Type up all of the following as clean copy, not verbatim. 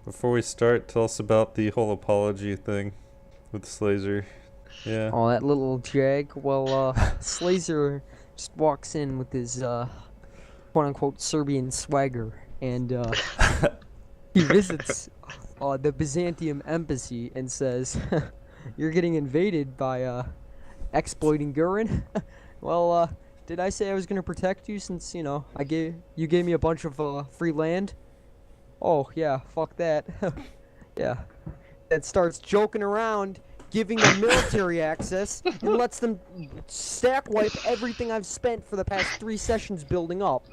Before we start, tell us about the whole apology thing with Slazer. Yeah. Oh, that little jag. Well, Slazer just walks in with his quote-unquote Serbian swagger, and he visits the Byzantium embassy and says, "You're getting invaded by exploiting Gurin." Well, did I say I was gonna protect you since you gave me a bunch of free land? Oh yeah, fuck that. Yeah, and starts joking around, giving them military access, and lets them stack wipe everything I've spent for the past 3 sessions building up.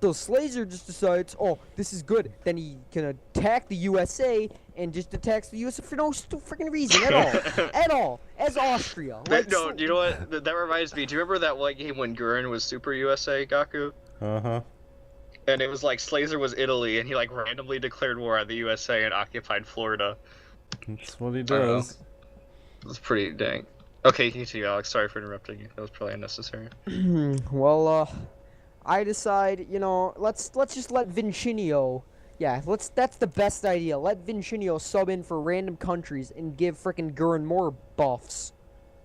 So Slazer just decides, oh, this is good. Then he can attack the USA and just attacks the USA for no freaking reason at all. At all. As Austria. Like, no, you know what? That reminds me. Do you remember that one game when Gurin was Super USA, Gaku? Uh-huh. And it was like Slazer was Italy, and he like randomly declared war on the USA and occupied Florida. That's what he does. It was pretty dang. Okay, continue, Alex. Sorry for interrupting you. That was probably unnecessary. Well, I decide, let's just let Vincinio. Yeah, that's the best idea. Let Vincinio sub in for random countries and give frickin' Gurin more buffs.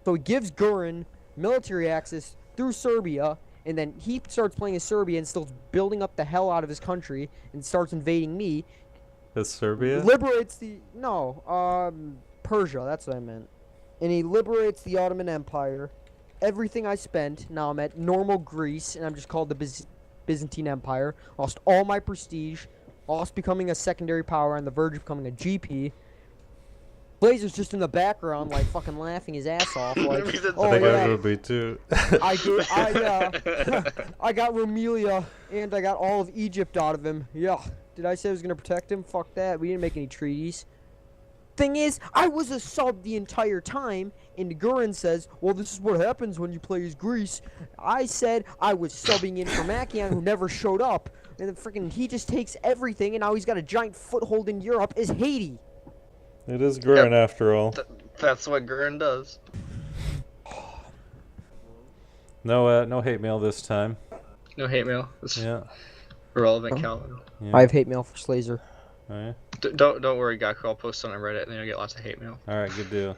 So he gives Gurin military access through Serbia, and then he starts playing as Serbia and still building up the hell out of his country and starts invading me. Is Serbia? Liberates Persia, that's what I meant. And he liberates the Ottoman Empire. Everything I spent, now I'm at normal Greece, and I'm just called the Byzantine Empire. Lost all my prestige, lost becoming a secondary power on the verge of becoming a GP. Blazer's just in the background, like, fucking laughing his ass off, like, oh, I think I would be too. I got Romelia, and I got all of Egypt out of him. Yeah. Did I say I was gonna protect him? Fuck that. We didn't make any treaties. Thing is, I was a sub the entire time, and Gurin says, well, this is what happens when you play as Greece. I said I was subbing in for Makian, who never showed up, and then freaking he just takes everything, and now he's got a giant foothold in Europe as Haiti. It is Gurin after all. That's what Gurin does. No hate mail this time. No hate mail. Yeah. Relevant, Kailvin. Yeah. I have hate mail for Slazer. Oh, yeah? Don't worry, Gaku. I'll post on Reddit, and then you'll get lots of hate mail. All right, good deal.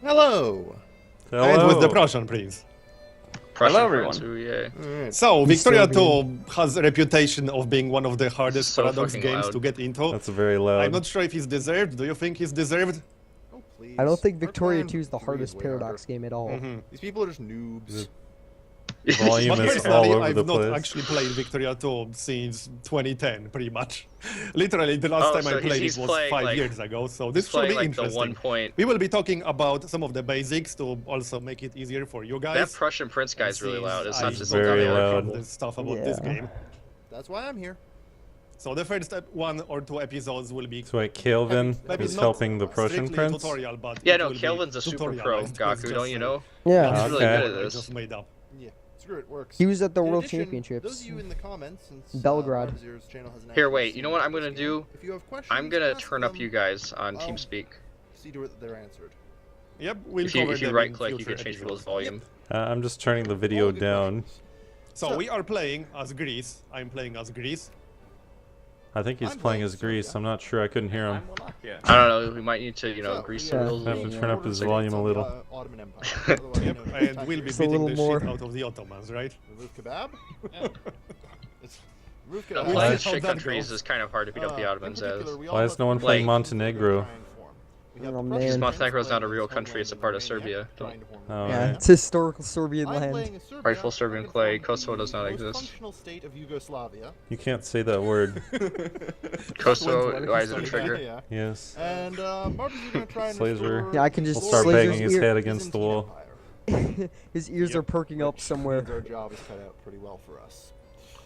Hello! Hello. And with the Prussian, please. Hello, everyone. So, Victoria 2 has a reputation of being one of the hardest So Paradox fucking games loud. to get into. That's very loud. I'm not sure if he's deserved. Do you think he's deserved? Oh, please. I don't think Our Victoria plan 2 is the three hardest way Paradox harder. game at all. These people are just noobs. Volume But is all personally, over I've the not place. actually played Victoria 2 since 2010, pretty much. Literally, the last time so I played he's it was playing, 5 like- years ago, so this It's should playing be like the interesting. 1 point. We will be talking about some of the basics to also make it easier for you That guys. Prussian Prince guy's really loud. It's not He's just very the loud. The stuff about this Yeah. game. That's why I'm here. So the first 1 or 2 episodes will be So wait, Kailvin maybe is not helping the Prussian strictly prince? tutorial, but Yeah, it no, will be Kailvin's a super pro, tutorialized. It's Gaku, just don't you know? Yeah. He's really Okay. good at I this. just made up. Yeah, screw it, works. He was at the In World addition, Championships. Those of you in the comments, since Belgrade. Zero's channel has an Here, active wait, you know what I'm Steam gonna this do? game, If you have questions, I'm gonna ask turn up them. you guys on I'll TeamSpeak. See to it that they're answered. Yep, we'll If you cover them in right click, you future can change people's episodes. volume. I'm just turning the video All good down. questions. So we are playing as Greece. I'm playing as Greece. I think he's I'm playing playing as Greece. I'm not sure. I couldn't hear him. I don't know, we might need to, So, grease we the Yeah. wheels. Have to turn up his volume a little. Ottoman Empire. Otherwise, Yep, you know, and time we'll be to Just a beating little the more. shit out of the Ottomans, right? remove kebab. It's remove No, kebab. We'll playing see as how shit that countries goes. is kind of hard to beat up the In Ottomans as. particular, we all Why is have no one to playing like- Montenegro? try and form. We have Oh, the man. Prussians Montenegro is not a playing real its country, it's a homeland part of in Romania, Serbia. trying to form a Oh, Yeah, right. it's historical Serbian I'm land. playing as Serbia, Rightful Serbian trying to clay, form Kosovo the does not most exist. functional state of Yugoslavia. You can't say that word. Kosovo, why is it a trigger? Yeah. Yes. And Martyrs are going to try and Slazer restore Yeah, I can just We'll start Slazer's banging his ear- head against the Byzantine wall. Empire, His ears Yep. are perking up which somewhere. means our job is cut out pretty well for us.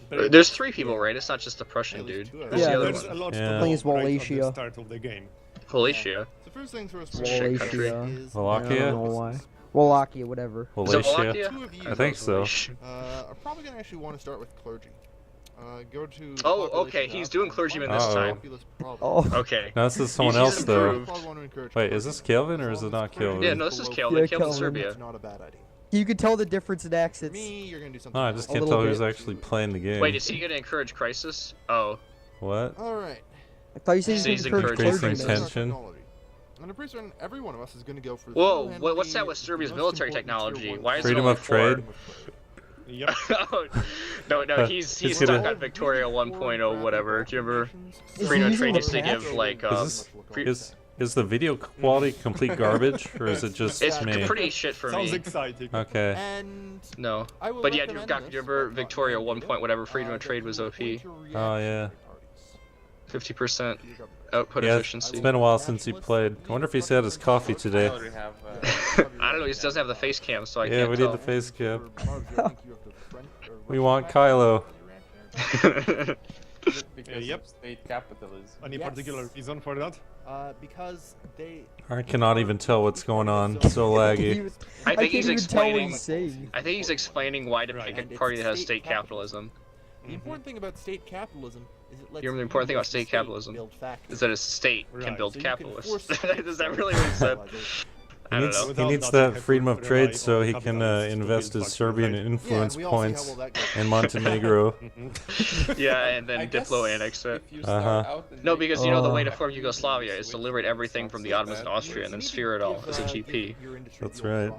There's 3 people, right? It's not just the Prussian At least dude. 2 of Who's Yeah, the other there's a one? lot Yeah. to I do think it's right at Wallachia. the start of the game. Wallachia. So first things first. Shit country. is Wallachia? I don't know why. Wallachia, whatever. Is it Wallachia. Wallachia? Two of you I think so. are probably going to actually want to start with clergy. Go to. Oh, population okay, tab he's doing and clergyman find this the time. populous problem. Oh, Okay. No, this is someone He's else though. improved. Probably want to encourage Wait, is this Kailvin or is it not Kailvin? Yeah, no, this is Yeah, Kailvin. Kailvin's Kailvin. Serbia. It's not a bad idea. you can tell the difference in For accents. me, you're going to do something. No, I just A can't little tell who's bit. actually playing the game. Wait, is he gonna encourage crisis? Oh. What? All right. I thought you said He's you could encourage encouraging clergymen. tension. And I'm pretty certain every one of us is going to go for. Whoa, single-handedly what's that with the Serbia's most military important technology? tier one Why is Freedom it of only 4? trade? Yep. Oh, no, he's He's stuck gonna- on Victoria 1.0 whatever. Do you remember? Is Freedom he of Trade using needs the to give patch? like Is the video quality complete garbage or is it just it's me? pretty shit for Sounds me. exciting. Okay. And No. I will But yeah, recommend you this, remember but not Victoria my 1 video, point whatever freedom of that trade we was will OP. point to Oh, reaction yeah. to parties. 50% output Yeah, efficiency. it's been a while since he played. I wonder if he's had his coffee today. I don't know, he just doesn't have the face cam, so I Yeah, can't we tell. need the face cam. For Marge, I think you have the French or We Russian want accent Kylo. for your reaction. Because Yep. of state capitalism. Any Yes. particular reason for that? Because they. I cannot even tell what's going on. So laggy. I I think can't he's even tell what explaining. he's saying. I think he's explaining why to Right. pick And a it's party that has state state capitalism. The important thing about state capitalism is it lets You remember the important thing as about the state state capitalism? build factories. Is that a state can Right. build So you can capitalists. force Is that really what he said? civilization. I He don't needs, know. he Without needs that, you that have freedom to of trade rely so on he can capitalists to invest build his factories, Serbian right? influence Yeah, and we all see how points well that goes. in Montenegro. Yeah, and I then guess Diplo annex it. if you start Uh-huh. out and No, make because you know the way to Oh. form Yugoslavia is to liberate everything from the Ottomans and Austria and then sphere it all as a GP. That's right.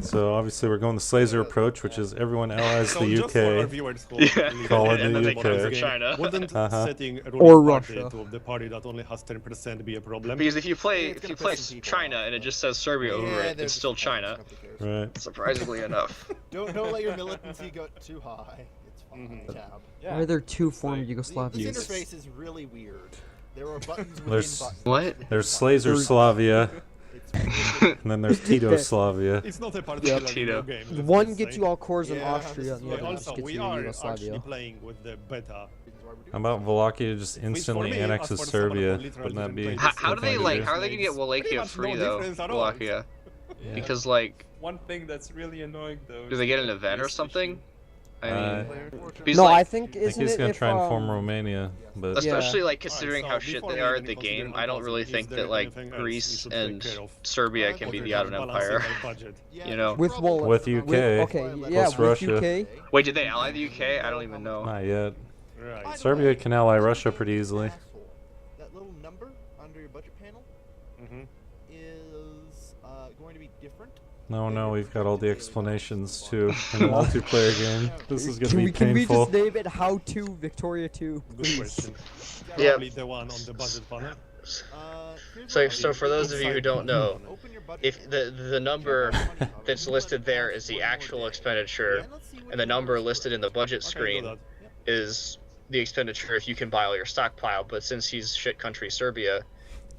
So obviously we're going the Slazer approach, which is everyone allies So the just for our UK. viewers who Yeah. live Call it in the And then they UK. come for game, China. Wouldn't Uh-huh. setting a Or ruling party Russia. to the party that only has 10% be a problem? Because if you play It's gonna piss some people China off, and it but- just says Serbia over it, it's still China. Right. Surprisingly enough. Don't let your militancy go too high. It's fine. Mhm. Tab. Yeah. Why are there two formed This Yugoslavias? interface is really weird. There are buttons within There's- buttons. What? There's Slazer Slavia, It's and then there's Tito Slavia. It's not a particular Tito. game. let's One just gets say. you all cores in Yeah, Austria, this and is the Yeah, other one just also, gets we you in are actually Yugoslavia. playing with the beta. How about Wallachia just Which for instantly me, annexes as for someone who Serbia? literally Wouldn't that didn't be? play How, this how do they game, like? it How are they gonna get makes Wallachia pretty much free no though? difference at all. Wallachia. Yeah. Because like, One thing that's really annoying though. do is they get the an event or race something? issue. I mean, He's No, like- I think I think isn't he's it gonna if, try and form um, Romania, but especially like Alright, considering so how shit before they we are even at the consider game, I don't really 1000, think is that there like anything else we Greece should take and care of? Serbia can be Other the than Ottoman balancing Empire. our budget? You know. With Wall- With UK. Okay, yeah, Plus with Russia. UK. Wait, did they ally the UK? I don't even know. not yet. Right. Serbia can ally Russia pretty easily. That little number under your budget panel Mhm. is going to be different. No, we've got all the explanations too in a multiplayer game. This is gonna Can be we, can we painful. just name it How to Victoria 2? Good Please. question. Yeah. Probably the one on the budget panel. Here's So, what so I'll for do. those of you who don't know, Open your budget if panel. the number that's listed there is the actual expenditure, And let's see what and the your number numbers listed were. in the budget Okay, do screen that. is the expenditure if you can buy all your stockpile. But since he's shit country Serbia,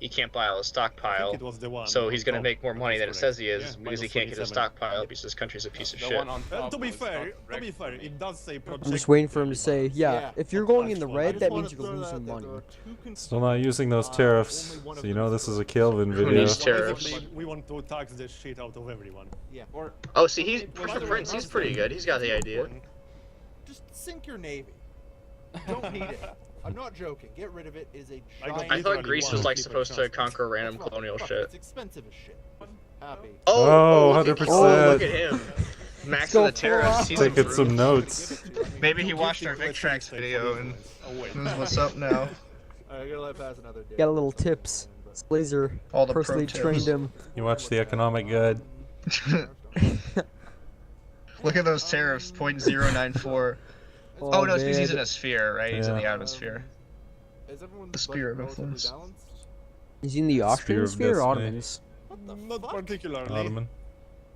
he can't buy all his I stockpile. think it was the one So on he's gonna top. make more money than it That's says he correct. is Yeah, because he minus can't get his 27. stockpile because his country's a piece of The shit. one on top To be was fair, not to be correct fair, for me. it does say project. I'm just waiting for him to say, yeah, Yeah. if you're going in the Actual- red, I that just means wanna you're throw that losing out money. there. There are two Still not using those only tariffs, one of so you them know is this is a correct. Kelvin Who video. needs tariffs? Basically, we want to tax the shit out of everyone. Or Oh, see, he's By the way, Prince. He's pretty good. He's got the idea. Just sink your navy. Don't need it. I'm not joking. Get rid of it. Is a I got giant. I thought Literally Greece one was like people supposed to trust. conquer random That's not- colonial fuck, shit. It's expensive as shit. Happy. Oh, look at- 100%. Oh, look at him. Max go of the terrorists. He's Taking improved. some notes. Maybe he Give watched the our question VicTrax sake video for and influence. Oh, wait. knows what's up now. I gotta let pass another day. Got a little tips. Slazer All the pro personally tips. trained him. You watch the economic guide. Look at those tariffs. 0.094. Oh, no, it's because he's in a sphere, right? He's in the Yeah. atmosphere. Is everyone's The sphere of budget relatively influence. balanced? Is he in the Austrian of sphere or Destiny. Ottomans? What the Not fuck? particularly. Ottoman.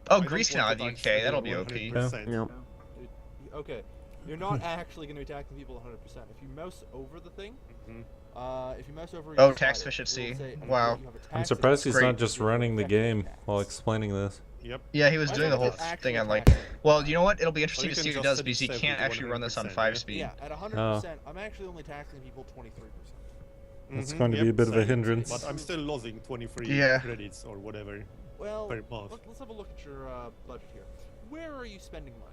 Oh, I don't Greece want now to in the touch UK. That'll be 100%. Yep. Dude, okay, you're not actually going to be attacking people 100%. If you mouse over the thing, if you mouse over. Oh, your tax slider, efficiency. it will say, Wow. you have a tax I'm surprised he's Great. not just running the game while explaining this. Yep. Yeah, he was Why doing the not whole just actual thing on like. tax? Well, you know what? It'll be interesting you to can see what he just does set it because he safe can't with actually run this on 100%, 5-speed. Yeah, at 100%, I'm actually only taxing people 23%. It's going to be a bit of a same. hindrance. But I'm still losing 23 Yeah. credits or whatever. Well, Per month. let's have a look at your budget here. Where are you spending money?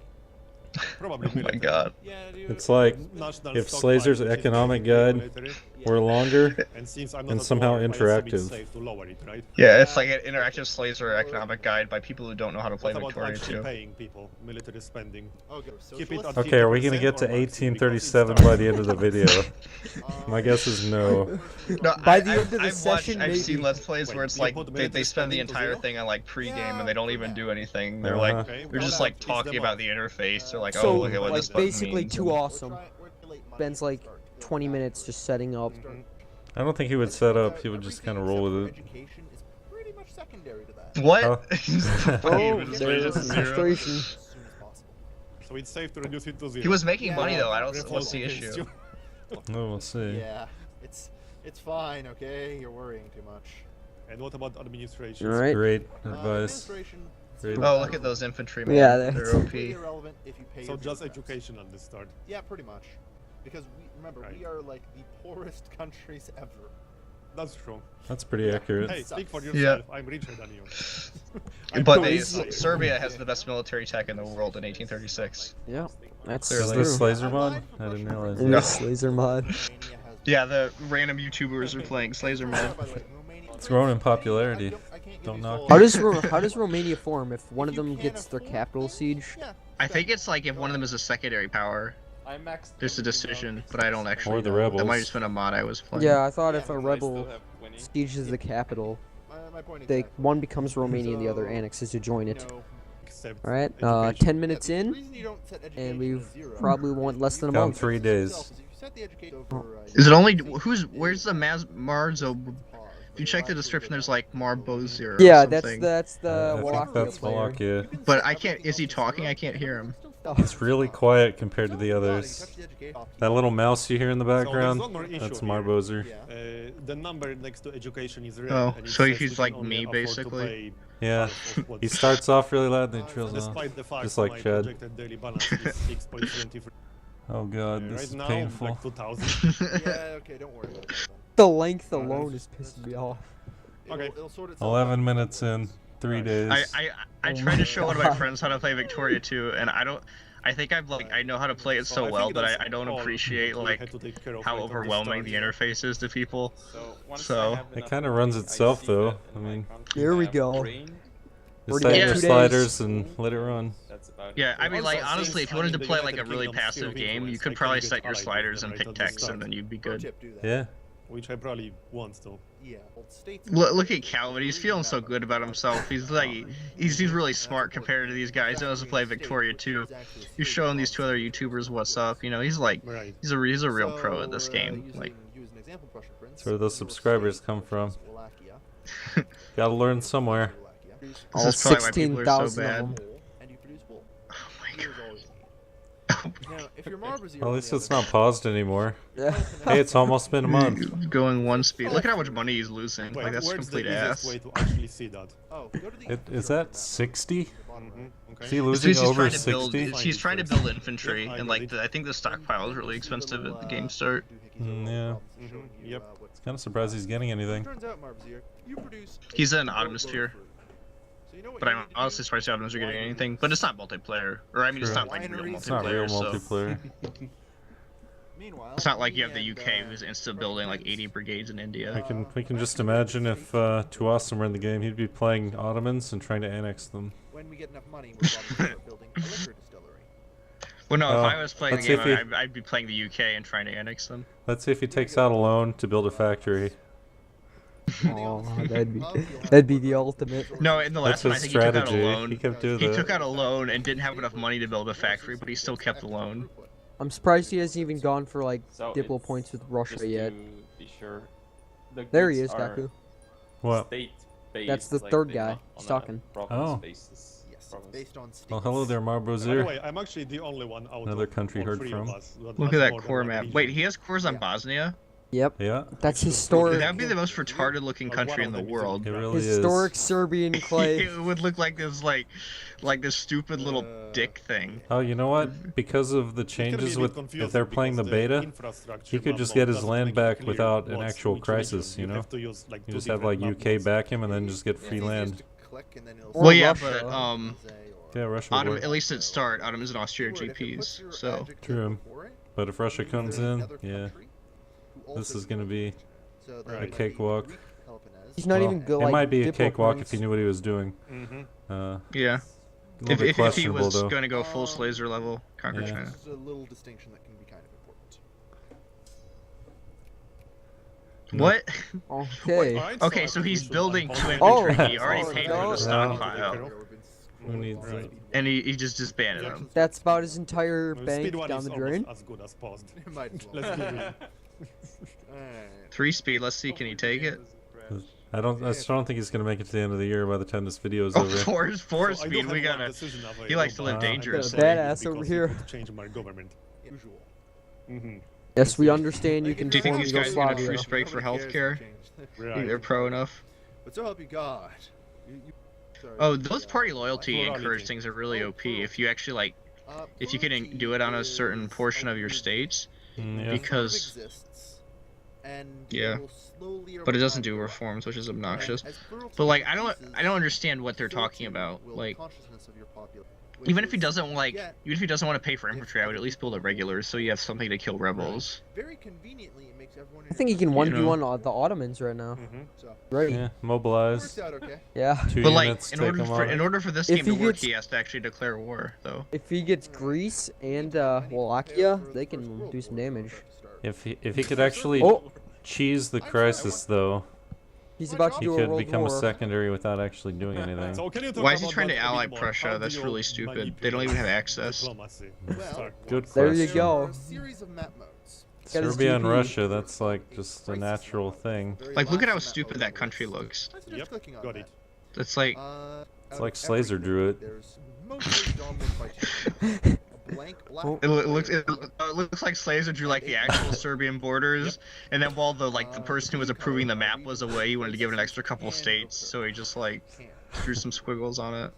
Probably Oh my military. god. Yeah, It's like National if stockpile, Slazer's which is economic basically guide military. were longer And since I'm not and at somehow war, I assume interactive. it's safe to lower it, right? Yeah, it's like an interactive Slazer economic guide by people who don't know how to play What about Victoria actually 2. paying people, military spending? Okay, Keep it at Okay, are we going to 50% get to or maximum? Because it 1837 by the end of the video? My guess is no. No, By the end of the I've session, I've maybe. seen Let's Plays where Wait, it's you like put they military spend the spending to entire zero? thing on like pre-game and they don't even do anything. They're Uh-huh. like Okay, they're just well, like it's talking the about month. the interface. They're like, So, oh, look at what like, this button basically means. too awesome. Spends like 20 minutes just setting up. I don't think he would set up. He would just kind of roll with it. Education is pretty much secondary to that. What? Oh. Oh, Just there's raise it to zero. frustration. As soon as possible. So it's safe to reduce it to zero. He was making Yeah. money though. I don't. Revolt What's the against issue? you. No, we'll see. Yeah, it's fine. Okay, you're worrying too much. And what about administration? All right. Great advice. Administration. Great. Oh, look at those infantrymen. Yeah, they're that's- Completely OP. irrelevant if you pay So your just bureaucrats. education at the start. Yeah, pretty much. Because remember, Right. we are like the poorest countries ever. That's true. That's pretty accurate. Hey, speak for Yeah. yourself. I'm richer than you. I'm But totally they, sorry. Serbia has the best military tech in the world in 1836. Yeah, that's Is Clearly. this true. Slazer mod? I didn't realize And that. this laser mod. Romania has Yeah, the random YouTubers are playing Slazer mod. By the way, Romania- It's growing in popularity. I can't give Don't you knock full- it. How does Romania form if one of If you them can't gets their afford capital things, siege? yeah, I think it's like if one of them is a secondary power, I maxed there's a everything decision, out. but I don't actually Or the know. That rebels. might have just been a mod I was playing. Yeah, I thought if a I still rebel have 20. sieges the capital, my point they exactly. one becomes Romania and the other So, annexes to join You it. know, Except All right, education. 10 yeah, minutes the in, reason you don't set and education we've to zero probably is won less than a Down month. 3 days. Is it only where's the Marzo? If you check the description, there's like Marbozir. Yeah, or that's something. the I think Wallachia that's player. Wallachia. But I can't. Is he talking? I can't hear him. It's really quiet compared to the others. That little mouse you hear in the background, one more issue that's here. Marbozer. The number next to education is red. Oh, and it so says he's we can like only me, afford to basically? pay Yeah. half of what- He starts off really loud and then he trails off. Despite the fact Just like my Chad. projected daily balance is 6.23. Oh god, this Right is now, painful. like 2,000. Yeah, okay, don't worry about that. The length alone is pissing me off. Okay. It'll sort itself 11 out. minutes in, 3 days. I Oh tried my to show one of my God. friends how to play Victoria 2, and I don't. I think I know how to play it so I well, think but that's I don't all appreciate we like had to take care of how right at the overwhelming start. the interface is to people. So, once So- I have It enough kinda money, runs I itself, see though. that in I my mean- country There I we have go. rain, Just Already set got your 2 days. sliders and let it run. that's about Yeah, it. I mean, like Also, honestly, since if you wanted to the play United like a really Kingdom's sphere passive of game, you influence, could I probably can set get your allied with sliders them and right pick at the text, start, and then you'd be Pro good. tip, do that. Yeah. Which I probably want to. Yeah, old states. Look at Calvin. He's feeling so good about himself. He's like, he's really smart compared to these guys. He knows to play Victoria 2. He's showing these two other YouTubers what's up. You know, he's like, Right. he's a real pro at this game. Using, Like, use an example question, for instance, That's where those your subscribers state, come which from. is Wallachia, Gotta learn somewhere. Wallachia, this All is probably why people are so 16,000 of bad. them. wool, and you produce wool. Oh my Here's god. all you need. Now, if your Marbozir Well, at on least the it's other not hand, paused anymore. Yeah. Hey, it's almost been a month. Going one speed. Look at how much money he's losing. Wait, Like, that's where's the complete easiest ass. way to actually see that? Oh, go to the Is that 60? Okay. Is he It's losing because he's over trying to build. 60? He's trying to build infantry, Yep, I and got like it. I think the stockpile is really expensive at the game start. Yeah. Yep. Kind of surprised he's getting anything. Turns out, Marbozir, you produce He's an a Ottoman boatload of sphere. fruit. So you know what But you I'm need to do? honestly surprised the Ottomans are getting anything. But it's not multiplayer, or I mean, it's True. not like real It's not real multiplayer. So multiplayer. Meanwhile, it's not like you have the me UK and, who's insta building like 80 brigades in We India. can just imagine if Too Awesome were in the game, he'd be playing Ottomans and trying to annex them. when we get enough money, we'll probably start building a liquor distillery. Well, no, Oh, if I was playing the let's game, see if I'd be playing the UK and trying to annex them. Let's see if he takes out a loan to build a factory. Oh, that'd be the ultimate. No, in the That's last one, I his think he took out a strategy. loan. He kept doing He that. took out a loan and didn't have enough money to build a factory, but he still kept the loan. I'm surprised he hasn't even gone for like So Diplo it's points with Russia just yet. to be sure. The There he goods is, are Gaku. What? state-based. That's the like, third thing, guy. not He's on a talking. province Oh. basis. Yes, Province. based on states. Well, hello there, By the Marbozir. way, I'm actually the only one out Another of country all heard three from. of us that Look has at that more than core one map. region. Wait, he has cores on Yeah. Bosnia? Yep. Yeah, That's So- historic. That'd be the most retarded looking Like, one country of in the them is world. it in really Historic is. Serbian clay. It would look like this stupid little dick thing. Oh, you know what? Because of the It can be changes a bit with confusing if they're playing the because beta, infrastructure he could map just mode get his doesn't land make it back clear without an what's actual which crisis, region. you know? have to use, like, You two just have different like map UK modes. back him and then Yeah. just get It's free easy just land. to click and then it'll Or Well, yeah, Russia. but Yeah, Russia Autumn, would. at least at start, Autumn is an Austria GPs, so True. But if Russia comes in, yeah, this is gonna be Right. a cakewalk. He's not Well, even good. it Like, might be a diplo cakewalk points. if he knew what he was doing. Mm-hmm. A yeah. little bit If he questionable was though. going to go full Slazer level, conquer Yeah. China. This is a little distinction that can be kind of important. What? Okay. Okay, so he's building two infantry. Oh, He already oh, paid no. for the stockpile, Who needs Right. and he just disbanded them. That's about his entire Well, bank speed one down is the almost drain. as good as paused. Might as well. Let's be real. Alright. 3 speed. Let's see. Can he take it? I still don't think he's gonna make it to the end of the year by the time this video is Oh, over. 4 So I do speed. We have one gotta. decision He likes to available, live Wow. dangerously. Badass over because here. he could change my government. Usual. Mm-hmm. Yes, we understand you can Do you think form these guys get a Yugoslavia. truce break for Nobody cares if healthcare? you change. Right. They're pro enough. But so help you God. Sorry, Oh, those party loyalty Plurality. encourage things are really OP. If you actually like, if you can do it on a certain portion of your states, Mm, yeah. because yeah. But it doesn't do reforms, which is obnoxious. But like, I don't understand what they're talking about. Like, even if he doesn't like, even if he doesn't want to pay for infantry, I would at least build a regulars so you have something to kill rebels. Very conveniently, it makes everyone. I think he can You 1v1 know. the Ottomans right now. Mm-hmm. So, Right. Yeah, worked mobilize. out okay. Yeah. 2 But like, units, in take order them for on. this If game to he work, gets- he has to actually declare war, though. If he gets Greece and Wallachia, they can do some damage. If he could actually Oh, cheese the crisis though, he's about to he do a could world become war. a secondary without actually doing anything. So can you talk Why is he about trying to that a ally bit more? Prussia? How do That's you really stupid. manipulate They don't even have access. diplomacy? Well, Sorry. Good There question. you go. A series of map modes. Got his Serbia and GP. Russia, that's like just a natural thing. Like, look at how stupid that country looks. I suggest Yep, clicking on got that. it. It's like, It's like Slazer drew it. There's mostly dominant by a blank black. Oh. it looks like Slazer drew like the actual Serbian borders, and then while the person who was approving the map was away, he wanted to give it an extra couple states, so he just like drew some squiggles on it.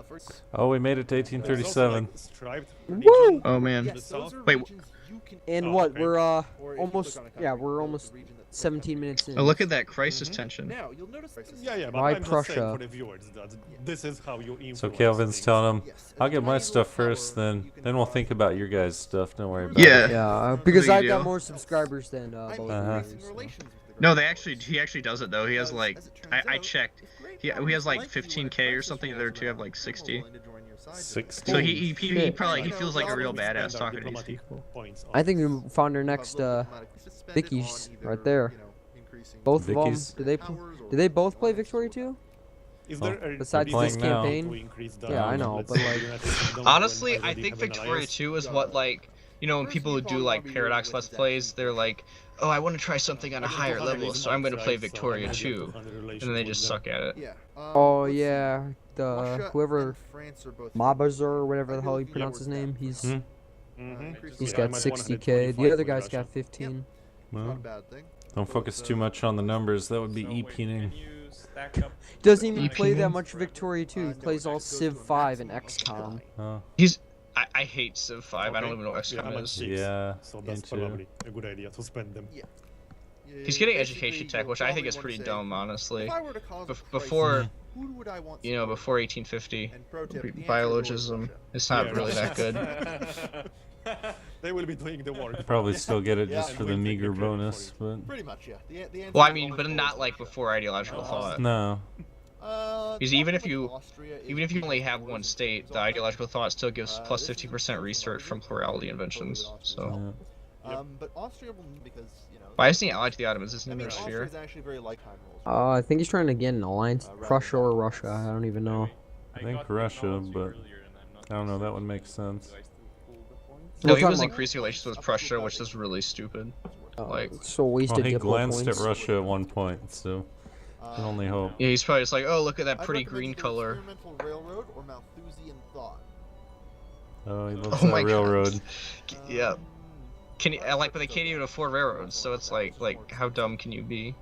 For Oh, we made it to There's also, 1837. like, striped Woo! region Oh man. yes, those are Wait, regions you can. And Oh, what? okay. We're Or if you almost click on a yeah, country, we're the almost region that- 17 minutes in. Oh, look at that crisis tension. Now you'll notice. Yeah, yeah, but Why I'm just Prussia? saying for the viewers that this is how you influence So Kailvin's things. telling him, Yes, I'll a get my tiny stuff little first, power, then you can we'll have think about your guys' stuff. Don't worry about Yeah. it. Yeah, because Big I got deal. more subscribers than I'm both Uh-huh. of you. increasing relations with the No, great he actually does it though. He has powers, like, as it turns I out, checked. if great He powers has like like you in a 15K or crisis something. The will other two have now like be 60. willing to join your side. 60? So he Shit. probably feels like a real We badass spend our talking to these diplomatic people. points I think on we found our next Vickies right there. Both of them. Vickies? Do they both play Victoria too? Is Oh, there a besides this reason campaign? to increase the Yeah, I know, let's but, say, like- United Kingdom Honestly, when I already think have an Victoria alliance? 2 is what like, you know, when people who do like Paradox Let's Plays, they're like, oh, I want to try something on a higher level, so I'm going to play Victoria 2, and then they just suck at it. Yeah. Oh yeah, the whoever Mabazur or whatever the hell you pronounce his name, he's Hmm. he's Yeah, I got might wanna 60K. hit The other 25 guy's with got Russia. 15. Not a Well, bad thing. don't focus too much on the numbers. That would be EP-ing. Doesn't even play that EP. much Victoria 2. He plays all Civ 5 and XCOM. Oh, I hate Civ 5. I don't even know what Yeah, I'm XCOM at is. 6, yeah, so me that's too. probably a good idea to spend them. He's getting education tech, which I think is pretty dumb, honestly. If I were to cause a Before, crisis, who would I want you know, supporting? before 1850, And pro tip, the answer is biologism, Russia. it's not Yeah, really that good. They will be doing the work. Probably still get it Yeah. just And for the we'll take meager the credit for bonus, it. but Pretty much, yeah. The answer Well, I is mean, always but not Russia. like before ideological thought. no. Because even if Like you, Austria is even if you only have because one of state, the Zoltan. ideological thought still gives plus This is 50% research from plurality inventions. So, Yeah. But Austria will because why isn't he allied to the Ottomans? Isn't I he mean, their Austria sphere? is actually very like time rules. I think he's trying to get an alliance, Prussia or Russia. I don't even know. I think Russia, but I don't know. That would make sense. No, We're he was talking increasing relations with Prussia, which is really stupid. about, like- so wasted Well, he diplo glanced points. at Russia at one point, so Can only hope. Yeah, he's probably just like, oh, look at that I'd pretty recommend green either color. Experimental Railroad or Malthusian Thought. Oh, he loves Oh that my God. railroad. Yeah. Can you but they can't even afford railroads, so it's like how dumb can you be?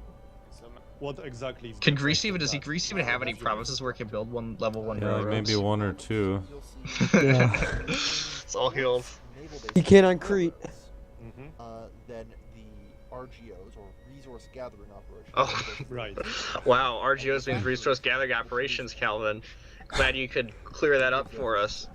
What exactly? Can Greece even does Greece even have any provinces where it can build one level 1 Yeah, like railroads? maybe 1 or 2. Yeah. It's all hills. He can't on Crete. Then the RGOs or Resource Gathering Operations. Oh. Right. Wow, RGOs means resource gathering operations, Calvin. Glad you could clear that up for us.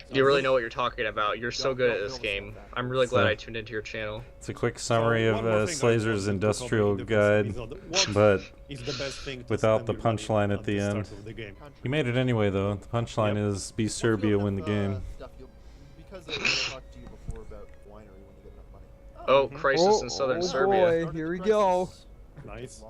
You really know what you're talking about. You're so good at this game. I'm really glad I tuned into your channel. It's a quick summary So, of one more thing I Slazer's wanted to industrial cover in the guide, first episode. What but is the best thing to without spend the your money punchline on at the start end. of the game? He made it anyway, though. The punchline is, be Serbia, win the game. Because I talked to you before about winery when you get enough money. Oh, crisis in southern Serbia. Boy, here we go. Nice.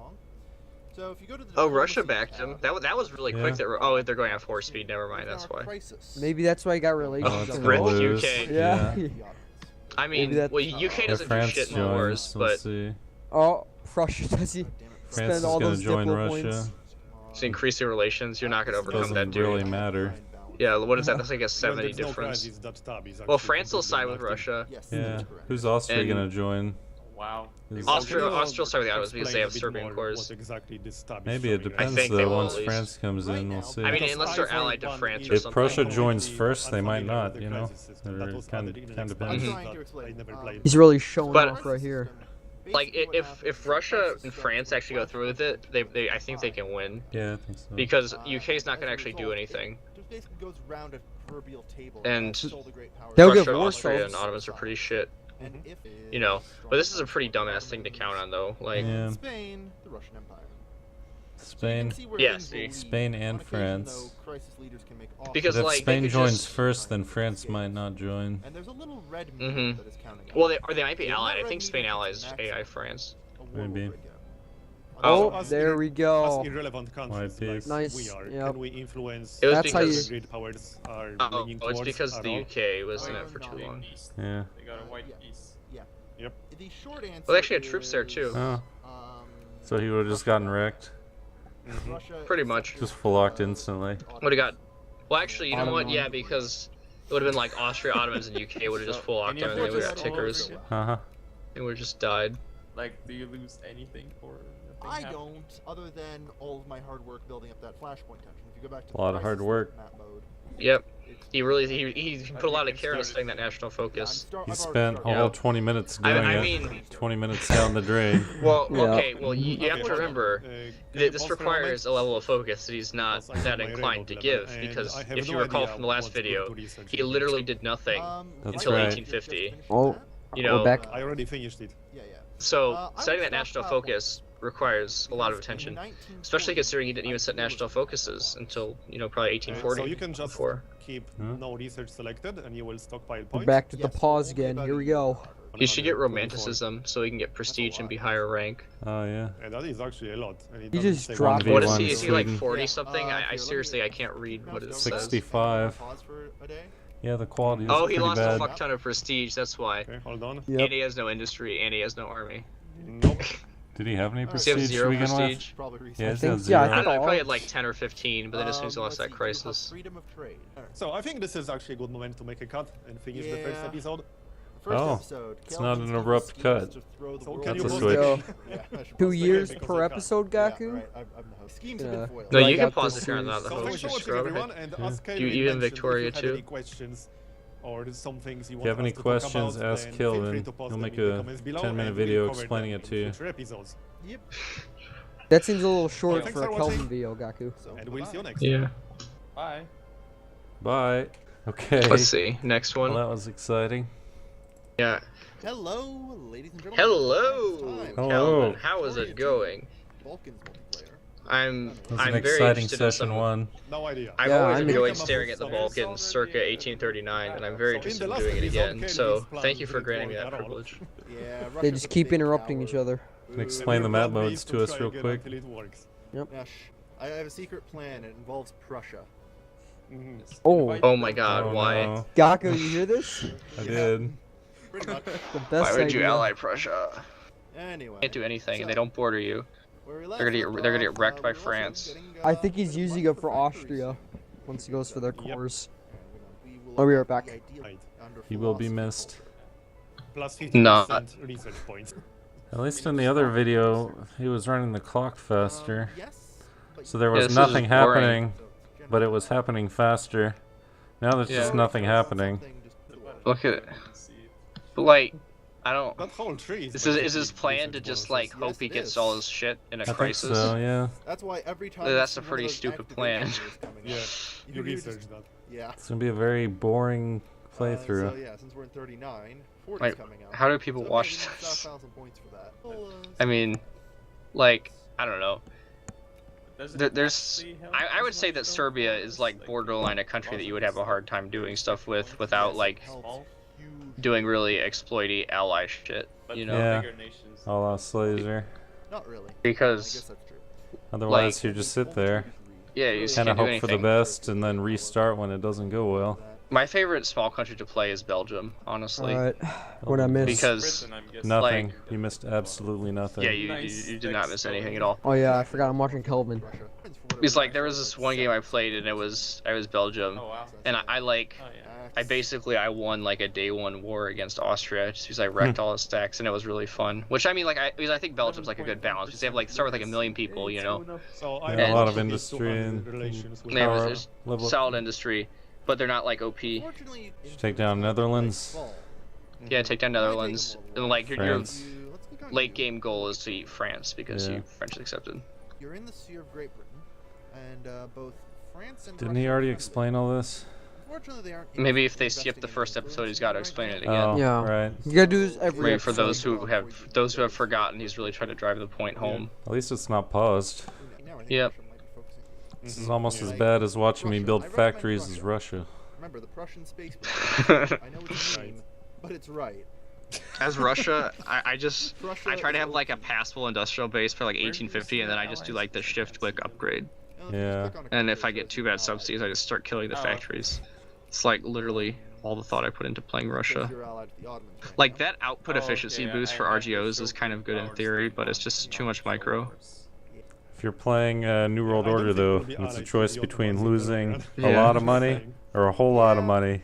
So if you go to the Oh, Russia diplomacy backed him. tab, That was really quick. Oh, they're going at 4 speed. Never mind. That's why. crisis. Maybe that's why he got Oh, relations. it's on gonna the Rip wall. lose. UK. Yeah. I mean, Maybe that- well, UK If doesn't do France shit in joins, wars, we'll but see. Oh, Russia does he? Damn it. France Spend is all gonna those join diplo Russia. points. to increase your relations, you're not going to overcome Doesn't that dude. really matter. Yeah, what is that? That's like a When 70 there's no difference. crisis, that tab is Well, actually France will completely side with inactive. Russia. Yes, Yeah. that's correct. Who's Austria And- gonna join? Wow. Is- Austria- Can you Austria will side with the Ottomans because explain they a have bit Serbian more cores. what exactly this tab is Maybe it showing, depends think they though. will Once at least. France comes in, we'll see. I mean, Because unless they're I, for allied to one, France is or If something. Prussia completely joins first, they might unfamiliar not, with you the know? crisis system. They're That was kinda- added in an kinda expansion depends. I'm trying to that explain. I never played. He's really showing But- off right here. Like, if Russia and France actually go through with it, I think they can win. Yeah, I think so. Because UK's not going to actually do anything. Just basically goes round a proverbial table. And all the great powers. They'll get Russia, war Austria, and zones. Ottomans are pretty shit. And if You know, but this is a pretty dumbass thing to count on, though. Like, Yeah. Spain, the Russian Empire. Spain. Yeah, see. Spain and On occasion, France. though, crisis leaders can make Because, But if like, they Spain could joins just- first, then France might not join. And there's a little red Mhm. moon that is counting. well, out. they might be Yeah, allied. I that think red Spain meter allies is AI maximum. France. A war Maybe. will break out. Oh. As there ir- we go. As irrelevant countries Why like peace? Nice, we are, yep. can we influence It was That's how what you- because the great powers are oh, leaning it's towards because at the all? UK was in it for too Big long. East. Yeah. They got a white Yeah. piece. The short answer. Well, they actually had troops there, too. is, Oh, um, so he would have just gotten wrecked. Russia Pretty is much. Just full locked instantly. Would have got. Well, actually, you know what? Ottoman. Yeah, because it would have been like Austria, Ottomans, and UK would have just full locked Any down, of and they would those have all tickers. over again? Uh-huh. They would have just died. Like, do you lose anything for the thing I happening? don't, other than all of my hard work building up that flashpoint tension. If you go back to A lot of hard Crisis work. map mode, Yep. it's- He put a lot of care into setting that national focus. Yeah, I'm He I've already spent started. all 20 minutes doing I it. mean- 20 minutes down the drain. Well, Yeah. okay. Well, you have to Okay. remember Can that you this pause for a requires a moment? level of focus that he's not Because I that have my inclined to railroad give. level, and Because I have if you no recall idea from the last what good video, to research he in literally this. did nothing That's until right. 1850. Oh. You know, We're back. I already finished it. Yeah, yeah. So I setting would that national stockpile focus requires a lot of attention, especially considering he didn't even set national focuses until probably 1840. So you can just before. keep Huh? no research selected, and you will stockpile We're points. back to the Yes, pause only again. about Here a we year. go. He should get 124. romanticism so he can get prestige and be higher rank. Oh, yeah. And that is actually a lot. And it He doesn't just say dropped one What is V1 he? Is he like Sweden. 40 Yeah, something? here, I let me- seriously I can't read what it says. 65. Pause for a day. Yeah, the quality is Oh, he pretty lost bad. a fuck ton of prestige. That's why. Okay, hold on. Yep. And he has no industry, and he has no army. Nope. Did he have any Does he have prestige to zero begin with? prestige? Probably Yeah, research. he's think- got yeah, zero. I I don't know. He all- probably had like 10 or 15, but then as soon as he lost let's that see, you have crisis. Freedom of trade. Alright. So I think this is actually a good moment to make a cut and finish the first Yeah. episode. First Oh, episode, it's not Kailvin's an evil abrupt scheme cut. is to throw the So world can you That's a pause switch. it? Yeah, I should 2 pause it. years because per I can't. episode, Yeah, Gaku? right, I'm the host. Schemes have Yeah. been foiled. No, Drag you can out pause the if you're not series. the So host. thanks for Just watching go everyone, ahead. and as Kailvin You even mentioned, Victoria if you have too. any questions or some things you If want you have us any to talk questions, about, ask then feel free Kailvin. to post He'll them make in the a comments below, 10-minute and video we'll cover explaining them it in to you. future episodes. Yep. That seems a little short thanks for a for watching. Kelvin video, Gaku. So, And we'll see you bye-bye. next Yeah. Bye. Bye. Okay. Let's see. Next Well, one. that was exciting. Yeah. Hello, ladies and gentlemen. Hello, Time. Hello. Calvin. How is it going? Balkans multiplayer. I'm It was I'm an very exciting interested in session some. one. No idea. I've Yeah, always I'm enjoyed in- staring at the Balkans circa 1839, and I'm very So in interested the in last doing it episode, again. Kailvin's So plan thank you for didn't granting me work that at all. privilege. Yeah, They Russia's just a keep big interrupting power. each other. Can you explain the And map your plan modes is to us try real again quick? until it works. Yeah, I have a secret plan. It involves Prussia. Mhm. Just Oh. invite Oh my them. God! Oh, Why? no. Gaku, you hear this? I did. Pretty much. The best Why would you idea. ally Prussia? Anyway. Can't do anything, and they so, don't border you. They're gonna get wrecked by France. I think he's using it for Austria once he goes for their cores. I'll be right back. He will be missed. Plus 50% Nah. research points. At least in the other video, he was running the clock faster. So there Yeah, was this is nothing just boring. happening, but it was happening faster. Now there's just Yeah. nothing happening. Look at it. But like, I don't. That whole tree Is his plan to just like hope he gets all his shit in a I think crisis? so, yeah. That's why every time. That's a one of pretty those stupid active plan. encounters coming Yeah, up, you do researched that. Yeah. It's gonna be a very boring playthrough. So yeah, since we're in 39, 40's Like, coming out. how do people So watch maybe we can this? stockpile some points for that. I mean, like, I don't know. Does it There's, actually help I as would say much, that though? Serbia is like Like, borderline a country that you would have a hard time doing stuff with without like small, doing really exploity ally shit, but you for know? Yeah. bigger nations. A la Slazer. Not really. I guess Because that's true. Otherwise, you just sit there, yeah, you just kind of can't do hope for the anything. best, and then restart when it doesn't go well. My favorite small country to play is Belgium, honestly. Alright, what I missed. Because Britain, I'm guessing. Nothing. Like- You missed absolutely nothing. yeah, you Nice. did not miss anything at all. Oh yeah, I forgot I'm watching Kailvin. Russia. It's like there was this one game I played and I was Belgium, Oh wow. and I like Oh yeah. I won like a day one war against Austria just because I wrecked all his stacks and it was really fun. Which I mean, like because I think Belgium's like a good balance because they have like start with like 1 million people, you know. So Yeah, I a lot of also industry need to and- have relations with They have Power a up, level up. solid industry, but they're not like OP. Fortunately, Should take down Netherlands. Yeah, take down Netherlands, and like your France. late game goal is to eat France because Yeah. French is accepted. You're in the Sea of Great Britain, and both France and Didn't Russia he are already friendly. explain all this? Unfortunately, they aren't Maybe if interested they in skip the investing first in episode, he's currency got to right explain it now. again. Oh, Yeah. right. You gotta do this every Maybe for episode. those who have forgotten, he's really trying to drive the point home. At least it's not paused. Now I think Yep. Russia might be focusing. This is almost as Like, bad as watching me Russia. build I recommend factories as Russia. Remember the Prussian space program. I know it's a meme, but it's right. As Russia, I just Russia I try to is have like a OP. passable industrial base for like Where do you 1850, see and then the I just do allies like the with shift that? click upgrade. Yeah. And if I get too bad subsidies, I just start killing the Oh. factories. It's like literally all the thought I put into playing Russia. You're allied to the Ottomans right Like now. that output Oh, efficiency okay, boost I for have RGOs to is show kind of good in powers theory, that but it's are, just you too know, much micro. followers. If you're playing New World I don't Order, think though, we'll be it's a allied choice to the between Ottomans losing around. a Yeah. lot of money or a whole lot of Yeah. money.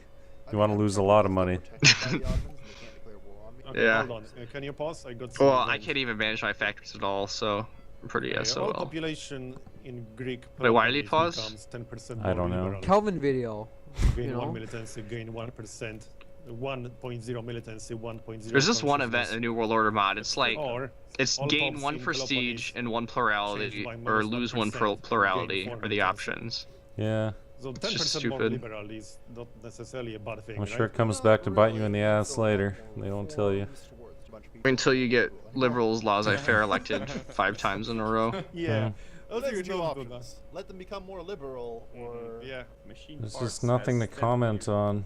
I You want to mean, lose a I'm lot of still money. protected by the Ottomans, and they can't declare war on me. Okay, Yeah. hold on. Can you pause? I got some Well, I events. can't even manage my factories at all, so I'm pretty All SOL. population in Greek Wait, why did he province pause? becomes 10% I don't more know. liberal. Calvin video. Gain you 1 know? militancy, gain 1%. 1.0 militancy, 1.0. There's this one event in consciousness. the New World Order mod. It's like Or it's all gain pops 1 in prestige Peloponnese and 1 plurality, changed by or minus lose 1 1%, plurality gain 4 are the militancy. options. Yeah, So It's just 10% more stupid. liberal is not necessarily a bad thing, I'm right? sure it comes back to bite you in the ass later. They don't tell you. Until you get liberals laissez-faire elected 5 times in a row. Yeah. Those are your Let's two not do options. Let them become more liberal, or Yeah. Machine There's parts just nothing to has 10 comment years. on.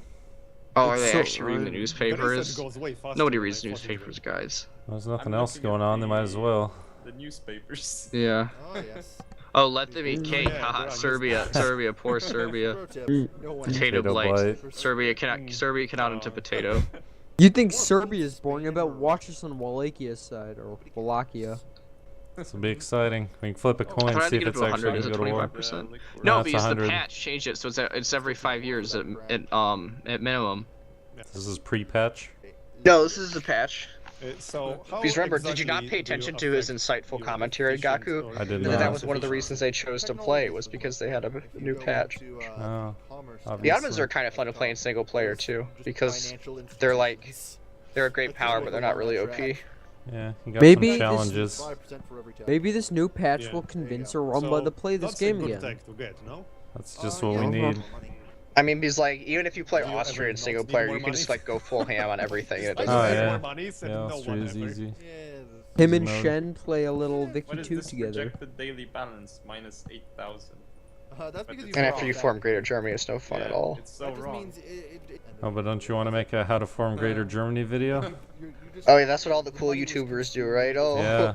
Oh, are It's they so- actually reading the The newspapers? research goes way faster Nobody than I reads thought it newspapers, would. guys. There's nothing I'm else looking going at on, they might as well. The newspapers. Yeah. Oh yes. Oh, let them eat cake. Yeah, Haha, they're Serbia, Serbia, poor Serbia. Pro tip, no one- Potato Potato blight. blight. Serbia cannot into potato. You think Serbia is boring? About watch us on Wallachia side or Wallachia. This will be exciting. We can flip a I coin, tried see to if get it it's to actually 100. Is going it to go to war. 25%? Yeah, No, it's because the 100. patch changed it, so it's every 5 years at minimum. This is pre-patch. No, this is the patch. So how Because remember, did you not exactly pay do you attention to his affect insightful your commentary, efficiency Gaku? or I did And not. that was one of the reasons I chose to play, was because they had a If you new go patch. into, Oh, commerce, obviously. The Ottomans are kind of fun to play in single player too, just because financial they're like institutions. they're a great power, but they're not really OP. Yeah, you got Maybe some this- challenges. 5% for every tab. Maybe this new patch Yeah. will There you convince go. Arumba So to play this that's game a good again. tech to get, no? That's just Yeah, what we Uh-huh. need. money. I mean, because like even if you play Do you Austria ever in not single need player, more you can just money? like go full ham on everything. And it I doesn't Oh, just matter. yeah. more money, said Yeah, no one Austria is ever. easy. Yeah, Him and Mode. Shen play a little What Vicky is 2 this together. projected daily balance? Minus 8,000. that's because you And form after you that. form Greater Germany, it's no fun Yeah, at all. It's so That just wrong. means it Oh, but don't you want to make a how to form Greater Germany video? you just- Oh yeah, that's what all the cool money was YouTubers do, consumed. right? Oh. Yeah.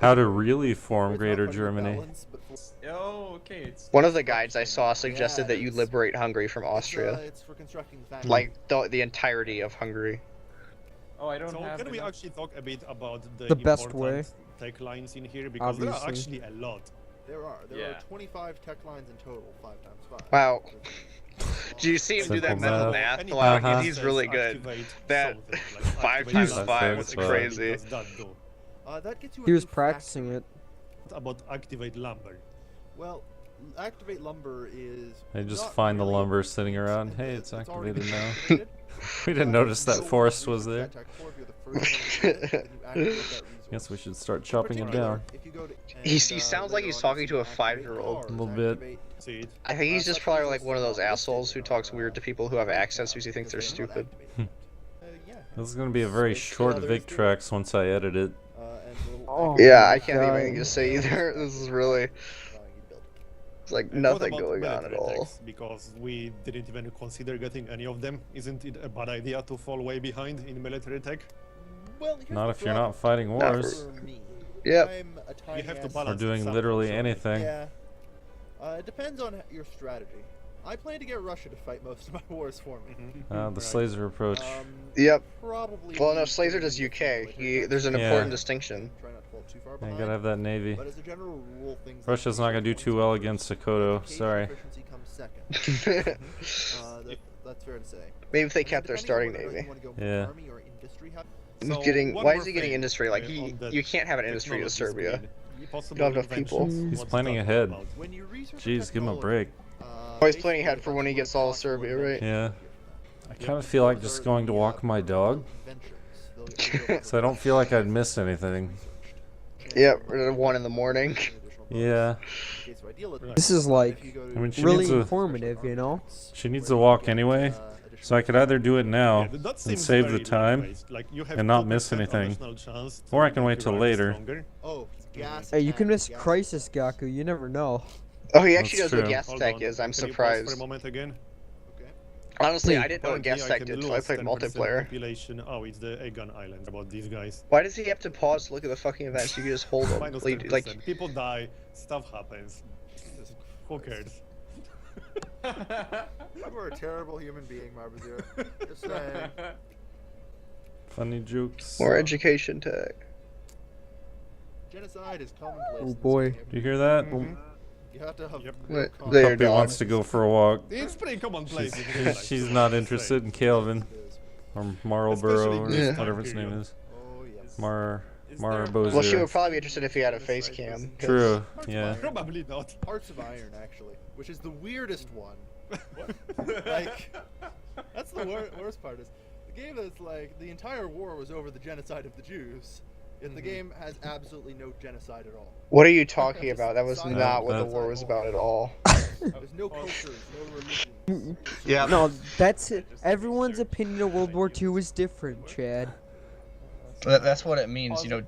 How to really form It's not Greater part of the Germany. balance, but for- Oh, okay. It's One of the guides I saw suggested Yeah, that you it's- liberate Hungary from it's, Austria, it's for constructing factories. like the entirety of Hungary. Oh, I don't So have can we enough. actually talk a bit about The best important tech lines in here because there are Obviously. actually a lot. There are Yeah. 25 tech lines in total, 5 times 5. Wow. Do you see him do that Simple mental math. math? Wow, Uh-huh. he's really good. Activate That something, like 5 activate times lines. 5 What is exactly crazy. does that do? That gets you a He was new practicing factory. it. What about activate lumber? Well, activate lumber is. They just not find the really- lumber sitting around. Hey, it's already activated been now. activated. We didn't notice that So forest when was you there. use that tech core, if you're the first one to do it, then you activate that Guess resource. we should start In chopping it particular, down. if you go to- He and, sounds like later he's on, talking you to a can 5-year-old. activate A little cars, bit. activate- See it? I think he's just such probably as like one of those listed assholes who talks weird to people who have access because he thinks they're because they're not stupid. activated yet. Yeah. This is gonna be a very short VicTrax once I edit it. And the little Oh, Yeah, I can't God. even just say either. This is really, it's like And what nothing about going on at military all. techs? Because we didn't even consider getting any of them. Isn't it a bad idea to fall way behind in military tech? Well, here's Not the if you're problem. not fighting wars For me, Yep. I'm a tiny You have to ass- balance or doing some, literally so- anything. Yeah. It depends on your strategy. I plan to get Russia to fight most of my wars for me. Mm-hmm. The Slazer approach. Yep. Probably. Well, no, Slazer does UK. There's an Yeah. important distinction. Try not to fall too far Yeah, behind. you gotta have that navy. But as a general rule, things Russia's not gonna do too well against Sokoto. Education Sorry. efficiency comes second. That's fair to say. Maybe if they And kept their depending on starting whether or not navy. you wanna go Yeah. army or industry hub- So, Getting one why more is he getting thing, industry? Like on the you can't have an industry in technology Serbia. screen. Possible don't have enough people. inventions. He's What's planning that ahead. about? When you research Jeez, give him a break. Oh, he's planning ahead for when he gets all of Serbia, right? Yeah. I kind of feel like just going to walk my dog, so I don't feel like I'd miss anything. Yep, at 1 in the morning. Yeah. This is like I mean, she really needs a informative, you know? she needs to walk anyway, so I could either do it now Yeah, that and seems save the very time, land-based. Like, you have and not 2% miss anything. additional chance to or I can wait till derive later. stronger. Oh, gas. Hey, you can attack, miss gas Crisis Gaku, you never know. Oh, he actually That's knows what true. gas Hold attack on, is. I'm can you pause surprised. for a moment again? Okay. Honestly, I Hey, didn't know what gas Apparently, I attack can did, so I lose played 10% multiplayer. Population. Oh, it's the Egan Island about these guys. Why does he have to pause to look at the fucking events? You can just hold them. Minus Like, 10%. People die, stuff happens. Who cares? You are a terrible human being, Marbazir. Just saying. Funny jokes. more education tech. Genocide is commonplace. in Oh this boy. game. Do you hear that? You have to have. Yep. real Wait, confidence. there, Puppy dog. wants to go for a walk. It's pretty commonplace. in real She's, life, she's so not let's interested say. in Kailvin or Marlboro or Especially this whatever time his name period. is. Oh yes. Marbozer. Well, she would probably be interested if he had a face cam. 'cause- True. Yeah. Probably not. Hearts of Iron, actually, which is the weirdest one. Like, that's the worst part is the game is like the entire war was over the genocide of the Jews. Yet the game has absolutely no genocide at all. What are you talking about? That was Side not what the that's- war was about at all. There's no cultures, no religions. Yeah. No, that's it. Everyone's opinion of World War II is different, Chad. That's what it means, you know.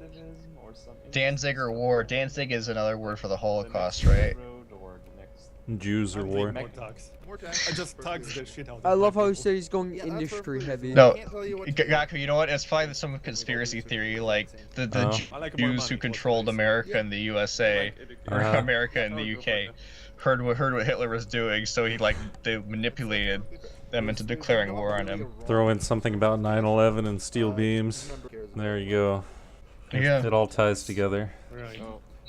Danziger War. Danzig is another word for the Holocaust, right? Jews or war. More tax. More tax. I just tax the shit out of I love how he people. said he's going Yeah, that's industry perfectly heavy. fine. No, I can't tell you what to do. Gaku, you know what? It's probably some conspiracy theory, like the Oh. I like more Jews who money, controlled what America and the USA, or Uh-huh. America and the UK, heard what Hitler was doing, so they manipulated them into declaring war on him. Throw in something about 9/11 and steel beams. There you go. Yeah. It all ties together. Right.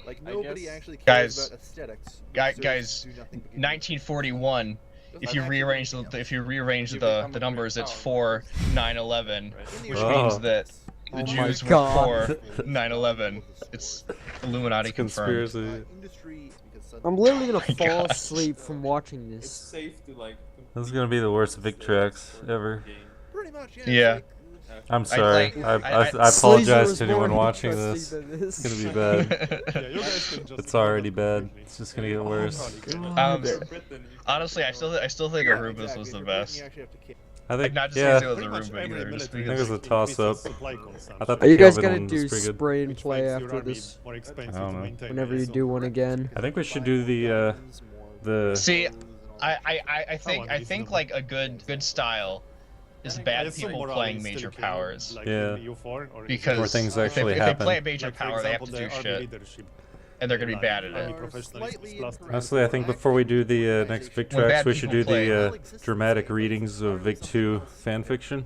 Like I nobody guess- actually cares Guys, about aesthetics. guys, Research do nothing but give you- 1941. If you rearrange the numbers, it's for 9/11, which Oh. means that the Oh Jews my were God. for 9/11. It's Illuminati confirmed. Conspiracy. Industry, because suddenly- I'm literally gonna my fall God. asleep from watching It's this. safe to like. This is gonna be the worst VicTrax ever. Pretty much, yeah. Yeah. It's I'm sorry. like- I Slazer apologize was to more anyone watching interesting this. than It's gonna be bad. Yeah, you guys can just It's already bad. It's just gonna get worse. Honestly, I still think like, Arubis exactly, was if the you're best. Britain, you actually have to kill- I Like think not just yeah. because it was Pretty much Aruba every either. just military because- it was a industry toss-up. increases supply consumption, I thought Are you guys Kailvin gonna one was do pretty good. spray and which play makes your after army this? more expensive I don't to know. maintain. Whenever you So- do one again. I think we should do the See, Clothes and all I that. I think like a good style is I bad assume people morale playing is still major king, powers. like Yeah. in EU4, or is it Because Where things if actually they happen. play a major like, for power, they have to example, do the army shit, leadership and they're gonna be line, bad at army it. professionalism Slightly plus incorrect. Honestly, I think before we do the next When VicTrax, bad we should people do play. the dramatic readings of Vic 2 fanfiction.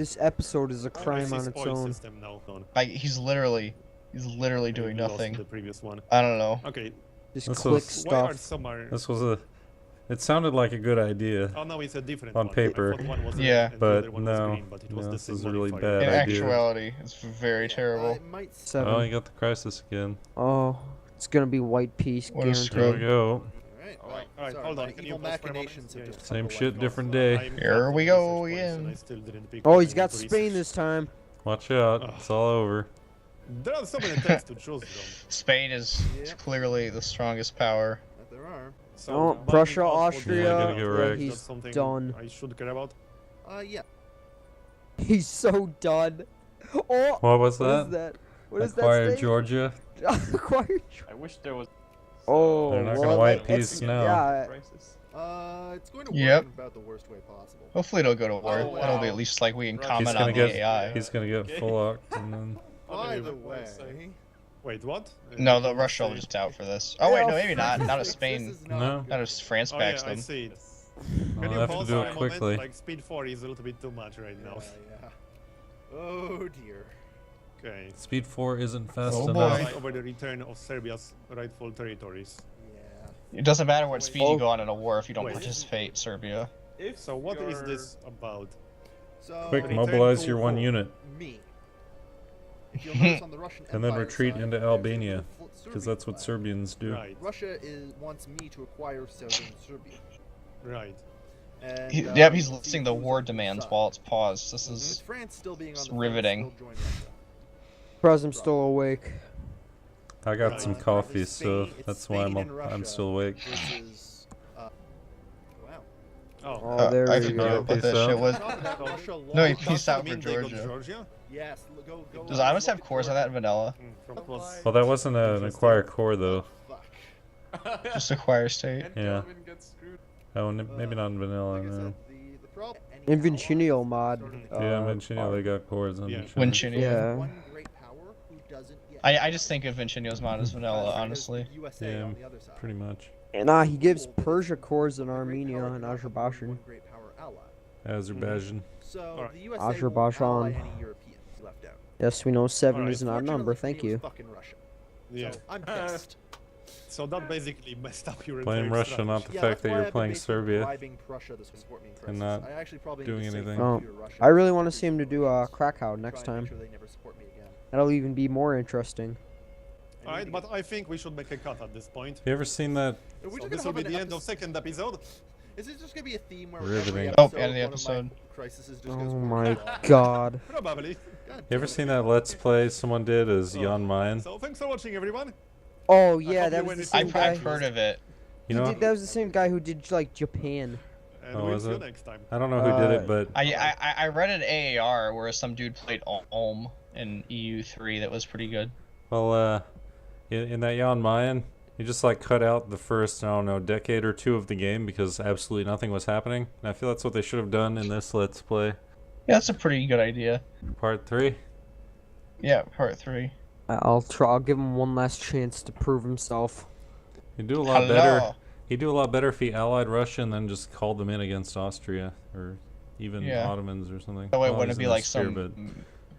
This episode is a I crime see on its spoil own. system now. Like he's literally He's literally doing We lost nothing. The previous one. I don't know. Okay. Just This click was- Why are stuff. some are... This was a. It sounded like a good idea. Oh no, it's a different On one. paper. I thought one was red Yeah. and the But other one was no, green, but it was no, the this same is really modifier. bad In idea. actuality, it's very terrible. It might 7. Oh, you got the crisis again. Oh, it's gonna be white peace, What a guaranteed. There we go. Alright, sorry, hold on. my Can you evil pause for a moment? machinations have Yeah. just Same come to shit, life. different So day. I'm Here half we the go research points, and again. I still didn't pick Oh, he's any got to Spain research. this time. Watch out. Ugh. It's all over. There are so many things to choose from. Spain is Yeah. clearly the strongest power. That there are. So, Oh, binding Prussia, out for Austria, the- gotta get yeah, right. That's he's something done. I should care about. Yeah. He's so done. Oh, What was what is that? that? What is Acquired that state? Georgia. Acquired. I wish there was. Oh, They're not well, gonna white it's- peace now. Yeah, Crisis. It's going to work Yep. in about the worst way possible. Hopefully it'll go to war. Oh, It'll be wow. at least like we can He's comment gonna on get- the AI. He's gonna get full oct and then. By the Okay, way, so- Wait, what? No, Did the you Russia will say- just out for this. Oh wait, no, maybe not. Not if this Spain. is not No. good. Not if France Oh backs yeah, I them. see it. I'll Can you have to pause do for it a moment? quickly. Like speed 4 is a little bit too much right now. Yeah. Oh dear. Okay. Speed 4 isn't fast Oh, enough. boy. Fight over the return of Serbia's rightful territories. Yeah. It doesn't matter what speed Oh. you go on in a war if you don't Wait. participate, Serbia. If So what is you're- this about? So Quick, Return mobilize to your one war. unit, me. If you'll notice on the Russian and then Empire retreat side, into there's a Albania, full because Serbian that's what flag. Serbians do. Right, Russia wants me to acquire southern Serbia. right. And, Yep, he's we'll see listing the who's war on whose demands side. while it's paused. This With is France still being on it's the fence, riveting. they'll join Russia. Presum's still awake. I got Right. some Currently coffee, so Spain- it's that's why Spain and I'm Russia still awake. Versus, wow. Oh. Oh, there I we could go. go, but Peace that out. shit was. On top of that, Russia No, he lost- peaced out for mean they got Georgia. Georgia? Yes, go. Does Imus have cores on that in vanilla? From plus. Well, that wasn't an Interesting. acquire core though. Fuck. Just acquire state. And Yeah. Kailvin gets screwed. Oh, maybe not in vanilla. Like I No. said, the problem. In Vincennial mod. Yeah, Vincenio, they got cores on Yeah. Vincenio. Vincenio. Yeah. One great power who doesn't yet. I just think of Vincenio's mod as vanilla, Because honestly. the USA Yeah, on the other side. Pretty much. Nah, he gives Persia cores in The great Armenia power and cannot have Azerbaijan. one great power ally. Azerbaijan. So Alright. the USA Azerbaijan. won't ally any Europeans left out. Yes, we know 7 Alright. is not a number, Fortunately, thank it was you. fucking Russia. Yeah. So I'm pissed. So that basically messed up your Blame entire Russia, not strategy. the Yeah, fact that's that why you're I've been playing basically Serbia. bribing Prussia to support me in crisis. not I actually probably doing need to say anything. thank Oh, you to Russia I really want to for see him to do Krakow next try and time. make sure they never support me again. That'll even be more interesting. I Alright, need but to I think we should make a cut at this point. You ever seen that? get- Are we So just this gonna will be have the an end of second episode. Is it just gonna be a theme where Riveting. every Oh, episode, end of the one of my episode. crises just Oh goes my wrong? god. Probably. God You ever damn seen it. that Let's Play someone did as Jan Mayen? So thanks for watching, everyone. Oh yeah, hope that you was win the it. same I've guy. heard of it. You know, That was the same guy who did like Japan. And Oh, we'll is see you it? next time. I don't know who did Uh, it, but I read an AAR where some dude played Ulm in EU3 that was pretty good. well, in that Jan Mayen, he just like cut out the first, I don't know, decade or two of the game because absolutely nothing was happening. And I feel that's what they should have done in this Let's Play. Yeah, that's a pretty good idea. Part 3. Yeah, part 3. I'll try. I'll give him one last chance to prove himself. He'd do a lot better. Hello. He'd do a lot better if he allied Russia and then just called them in against Austria or even Yeah. Ottomans or something. That way it Well, wouldn't he's be in the like sphere, some but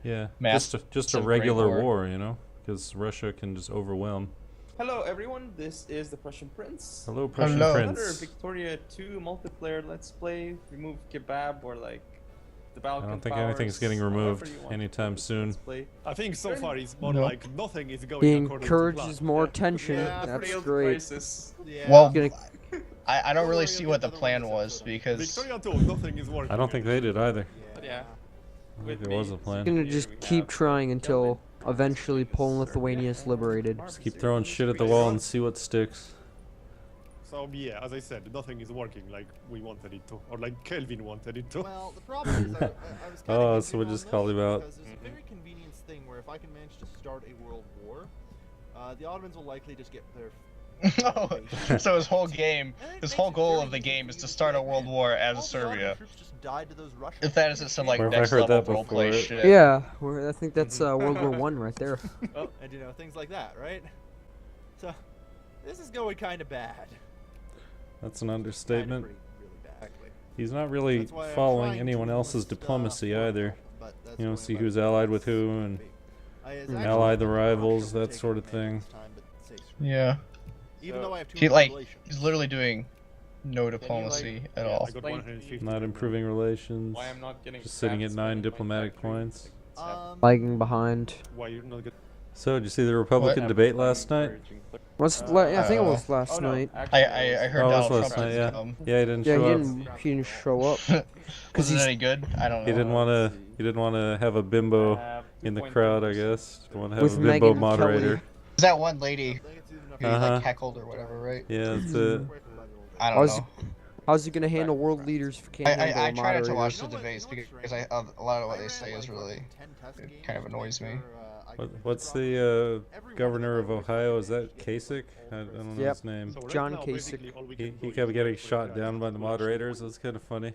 yeah, massive just a Great regular War. war, you know, because Russia can just overwhelm. Hello everyone, this is the Prussian Prince. Hello, Prussian Hello. Another Prince. Victoria 2 multiplayer let's play. Remove kebab or like the I Balkan don't think powers, anything's getting removed however you want anytime to soon. let's play. I think so far it's more Nope. like nothing is going He according to plan. encourages more tension. Yeah, That's Failed great. crisis. Yeah. Well, Gonna- I don't Don't really worry, see I'll what get the another plan one was this because Victoria 2, nothing is working. I don't think they did either. Yeah. I think With there was me. a plan. Gonna Here just we keep have trying until Kailvin. eventually Poland Lithuania is liberated. Just keep throwing shit at the wall and see what sticks. So yeah, as I said, nothing is working like we wanted it to, or like Kelvin wanted it to. Well, the problem is I was kinda Oh, hinting so we on just this called him out. Because there's a very convenience thing where if I can manage to start a world war, the Ottomans will likely just get their. so his whole game, And it his makes whole it goal very of the easy game for is you to to start a get world in. war All as the Serbia. Ottoman troops just died to those Russians. If that isn't some like Where have I next heard level that role play before? shit. Yeah, I think that's World War One right there. And things like that, right? So, this is going kind of bad. That's an Kinda understatement. pretty, really bad. He's not really That's why I'm following trying anyone to else's list, diplomacy more either. but that's You know, going see about who's as allied fast with as it who can and be. ally the rivals, that sort of thing. Yeah. Even though I have He 200 like relations. he's literally doing no diplomacy at all. I got 150. Not improving relations. Why I'm not getting Just sitting at craftsmen 9 in my diplomatic factory? points. Lagging behind. Why you're not getting? So, did you see the Republican debate last night? I think it was Oh, last night. I heard Oh, it was Donald last Trump night, didn't yeah. come. Yeah, he didn't Yeah, show he up. didn't show up. Was it any good? I don't know. He didn't want to have a bimbo in the crowd, I guess. Didn't want to have With a bimbo Megyn moderator. Kelly. Was that one lady who Uh-huh. like heckled or whatever, right? Yeah, that's it. I don't know. How's he gonna handle world leaders if he can't handle I a try not to moderator? watch the debates because a lot of what they say is really it kind of annoys me. What's the governor of Ohio? Is that Kasich? I don't know Yep. his name. So right John now, Kasich. basically, all we He can do kept is getting wait for shot that down by the moderators. It was kind of funny.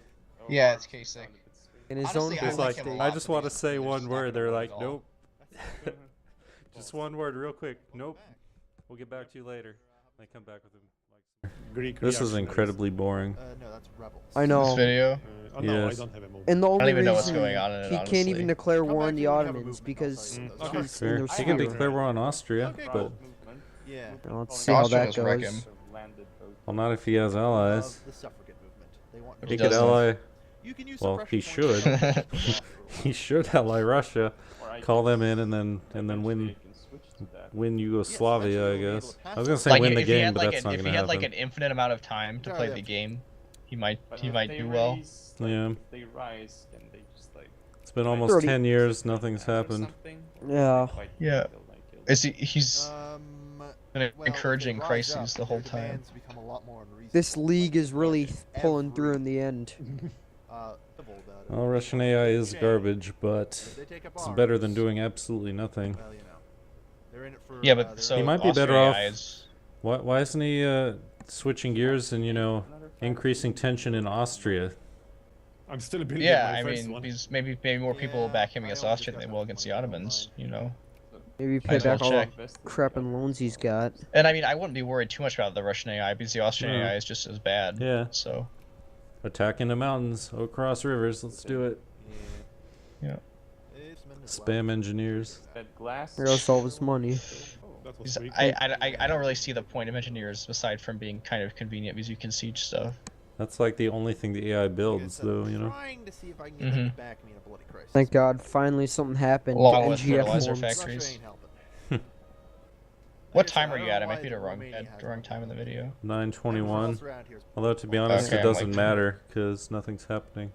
Yeah, it's Kasich. In his Honestly, own I It's like like, him a state. lot. I just want to but say they're one just not word. gonna They're work like, at all. nope. Just one word, real quick. Nope. We'll get back to you later. They come back with him. Greek This is reactionaries. incredibly boring. No, that's rebels. I This know. video. No, I Yes. don't have a movie. And the only even know what's reason going on in it, he can't honestly. even declare Come war back on to the you when you have a Ottomans movement, because I'll tell you. he's in their He can sphere. declare war on Austria, Okay, but Yeah. Let's see how Austria that just wreck goes. him. well, not if he has allies. The suffragette movement. They want He He could doesn't. ally. You can use Well, he suppression should. points. He should ally Russia, call them in, and then win Yugoslavia. I guess. I was gonna say Like win the if he game, had but like that's an, not if gonna he had happen. like an infinite amount of time to play the game, he might do well. Yeah. If they rise, then they just like It's been almost 30. 10 years. Nothing's happened. Yeah. Yeah. Is he's been Well, encouraging if they rise crises up, the whole their time. demands become a lot more unreasonable. This league is really pulling through in the end. Well, Russian AI is garbage, but If they take up it's better than arms, doing absolutely nothing. well, you know, they're in it for, Yeah, they're but so He might be better Austria off- is- Why isn't he switching gears and increasing tension in Austria? I'm still building Yeah, my I first mean, one. because maybe more people will Yeah, back him I against always Austria than they discuss will that against the with Ottomans, you know. Maybe Might pay as well back all check. the crap and loans he's got. And I mean, I wouldn't be worried too much about the Russian AI because the Austrian No. AI is just as bad. Yeah. So Attacking the mountains, across rivers. Let's do it. Spam engineers. that glass. Here goes all his money. That was he's- quick. I don't really see the point of engineers aside from being kind of convenient because you can siege stuff. That's like the only thing the AI builds, though. Trying to see if I can get Mhm. them to back me in a bloody crisis. Thank God, finally something happened. Along with NGF fertilizer won. factories. Russia ain't helping. What Like I said, time I are don't you at? I know might why be the wrong Romania has wrong one. time in the video. 9:21. Although to be honest, Okay, it I'm doesn't like- matter because nothing's happening.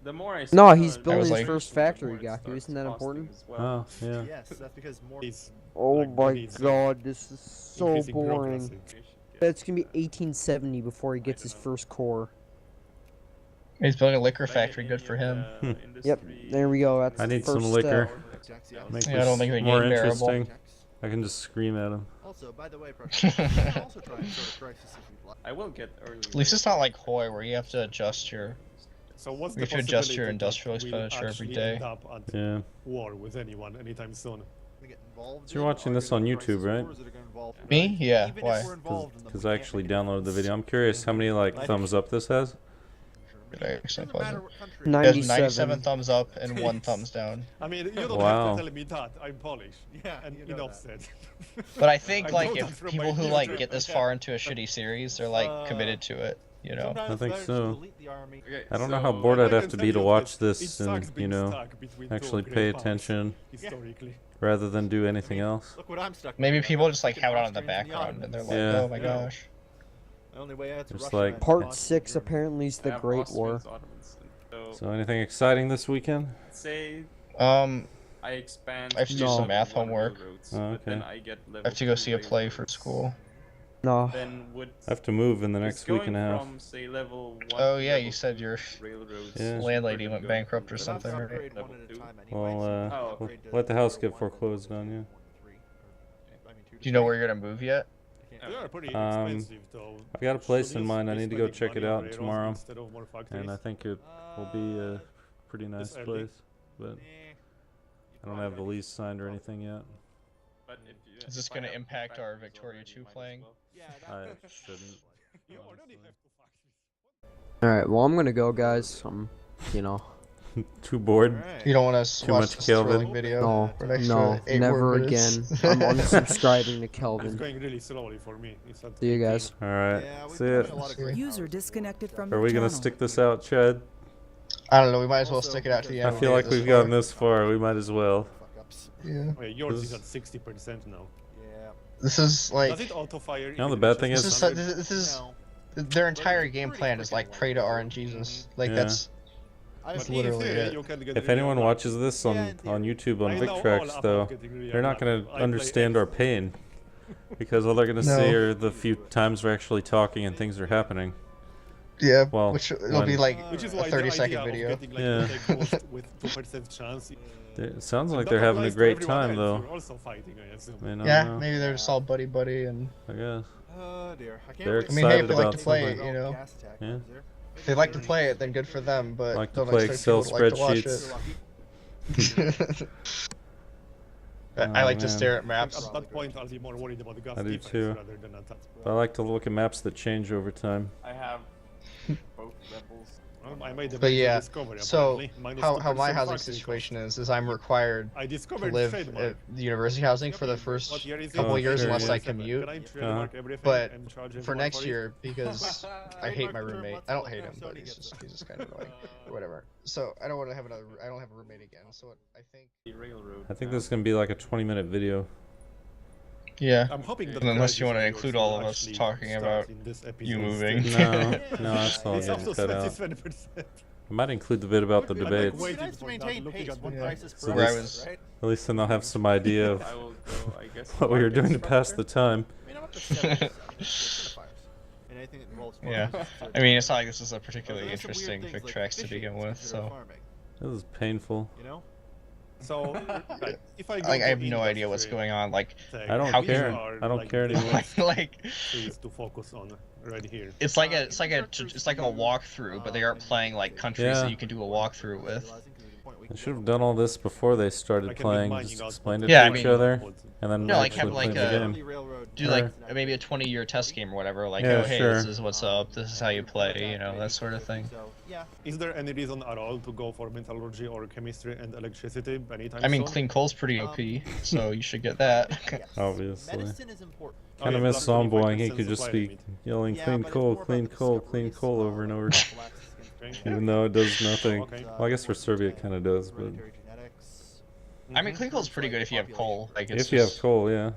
The more I No, see he's the- building his the first more factory, it Gaku. starts Isn't that costing important? as well. Oh yeah. Yes, that's because more. He's Oh like, my needs God, this is so increasing boring. bureaucracy. That's gonna be 1870 before he gets his first core. He's building a liquor factory. Good for him. Yep, there we go. That's I the need some first liquor. step. Make Yeah, I don't think this the more game bearable. interesting. I can just scream at him. Also, by the way, Pressure, you can also try and sort of crisis if you'd like. I will get early. At least it's not like Hoi where you have to adjust your. So what's We the should adjust possibility your that industrial we'll expenditure every actually day. end up at Yeah. war with anyone anytime soon? We get involved So you're in, watching are this there on crisis YouTube, right? wars that are gonna involve Me? Even Yeah. if Why? we're involved in them, Because we I can't actually make it downloaded the else. video. I'm curious how many like thumbs up this has. Did I accidentally Doesn't pause matter it? what country There's 97. 97 thumbs up and 1 thumbs down. I mean, you don't Wow. have to tell me that. I'm Polish. Yeah, And you know enough that. said. But I think I like know that if from people my who field like trip. get this far into a shitty series, they're like committed to it. You know. Sometimes I think better to so. delete the army. I don't know how bored I'd I have can to tell be to you watch it this sucks and being stuck between two actually great pay powers, attention historically. rather than do anything else. Look what I'm stuck. Maybe with. people I'm just like freaking have it on in the Austrians background and they're like, Yeah. oh my gosh. The only way out to Just Russia like- and Part Bosnia, 6 Germany. apparently is the have Great War. Austrians, Ottomans, and So anything exciting this weekend? say Um, I expand. I have to do No. some math one homework. railroads, Oh, but then okay. I get I have to go see a play for school. No. Then would I have to move in the it's next week and a going half. From, say, level 1 Oh to yeah, you level said your 2 railroads. Yeah. landlady We're went going bankrupt or from But I'm something, to right? upgrade Level 1 at a 2. time anyway, Well, so Oh, I'll okay. upgrade to let the house level get 1, foreclosed level on, yeah. 1 to 3, or, I mean, 2 to Do you know 3. where you're gonna move yet? They are pretty Um, expensive though. I've got a place Should in you mind. I be need to go spending check it money on out railroads tomorrow, instead of more factories? and I think it will be a pretty nice early? place. But I don't have the lease signed or anything yet. But if you, Is this if I gonna have impact factories our Victoria already, 2 might as playing? well. I shouldn't. You already have two factories. Alright, well, I'm gonna go, guys. You know, Too bored. Alright. You don't want to Too watch much this Kailvin. thrilling video No, for an extra no, 8 never more again. minutes. I'm unsubscribing to It's Kailvin. going really slowly for me. It's at See you 18. guys. All right. Yeah, we've See been it. doing a lot of great User hours. disconnected from Are your we gonna channel. stick this out, Chad? I don't know. We might as well Also, stick it out to the because end. I feel when we like get this we've gotten far. this far. We might as well. Fuck ups. Yeah. Okay, yours is at 60% now. Yeah. This is like Does it auto fire? You know, the bad thing this is- is this is No. their entire game plan is like pray to RNGesus. Like Yeah. that's I've literally it. If anyone watches this on YouTube on VicTrax, though, they're not gonna understand our pain. Because all they're gonna No. see are the few times we're actually talking and things are happening. yeah. Well, which it'll be when- like Which is a why 30-second video. Getting, like, Yeah. post with 2% chance. It sounds like That they're having a applies to great everyone time, else. though. You're also fighting, I assume. I mean, I don't Yeah, know. maybe they're just all buddy and I guess. Oh dear. I can't They're wait I mean, hey, if excited they like about to play it, something. you know. Gas attack, Yeah. is there? if they like to play it, then good for them. But Like to don't play expect Excel people to like to watch spreadsheets. it. I like to man. stare at maps. At that point, I'll be more worried about the gas I do defense too. rather than attack. I like to look at maps that change over time. I have both rebels. I made a But major yeah, discovery, so apparently. Minus how 2% my housing factory situation cost. is I'm required I to discovered live trademark. at the university housing for the first What year is it? couple Oh, years sure, unless yeah. I commute. Can I trademark everything But and charge for everyone next it? year, because I hate my Trademark term, roommate. let's I don't go. hate him, Sony but gets he's it. just kind of annoying or whatever. So I don't want to have another. I don't have a roommate again. So I think. The railroad. I think this is gonna be like a 20-minute video. Yeah. I'm hoping that Unless you Crisis wanna Warriors include will all of us actually talking start about in this you episode moving. still. No, no, that's all It's up getting to cut out. 20%. I might include the bit about the Would be- debates. wait. It'd be nice to for that, maintain looking pace at when the- crisis So Where I progresses, was- right? At least then they'll have some idea of I will go, I guess. what we were doing to pass the time. I mean, I'm up to 70% identifiers. And anything that involves Yeah. farming is I mean, it's not like this is a But particularly there's some weird interesting things like VicTrax to fishing begin is with, considered so farming, This is painful. you know? So, right, if I go like I to have no idea what's industry going on. Like, tech, I don't How these care. are, I don't like, care the anymore. like things to focus on right here. it's like a walkthrough, but they aren't playing like countries Yeah. that you can do a walkthrough with. They should have done all this before they started I can be playing. mining Just out explained it Yeah, to I each mean- other, and then No, like, actually have, like, played the a- game. Do like maybe a 20-year test game or whatever. Like, Yeah, oh hey, sure. this is what's up. This is how you play. You know, that sort of thing. So, yeah. Is there any reason at all to go for metallurgy or chemistry and electricity anytime I mean, soon? clean coal's pretty OP, so you should get that. Yes. Obviously. Medicine is important. Kind of yeah, miss plus 25% Zomboing. He could just supply be limit. yelling Yeah, clean but it's coal, more about clean the coal, clean discoveries, coal over and over. prophylaxis against Even though it does nothing. Okay. Well, I guess for Serbia it kind of does, but hereditary genetics. I mean, clean coal's pretty good if you have coal. Like, it's if you have just, coal, yeah.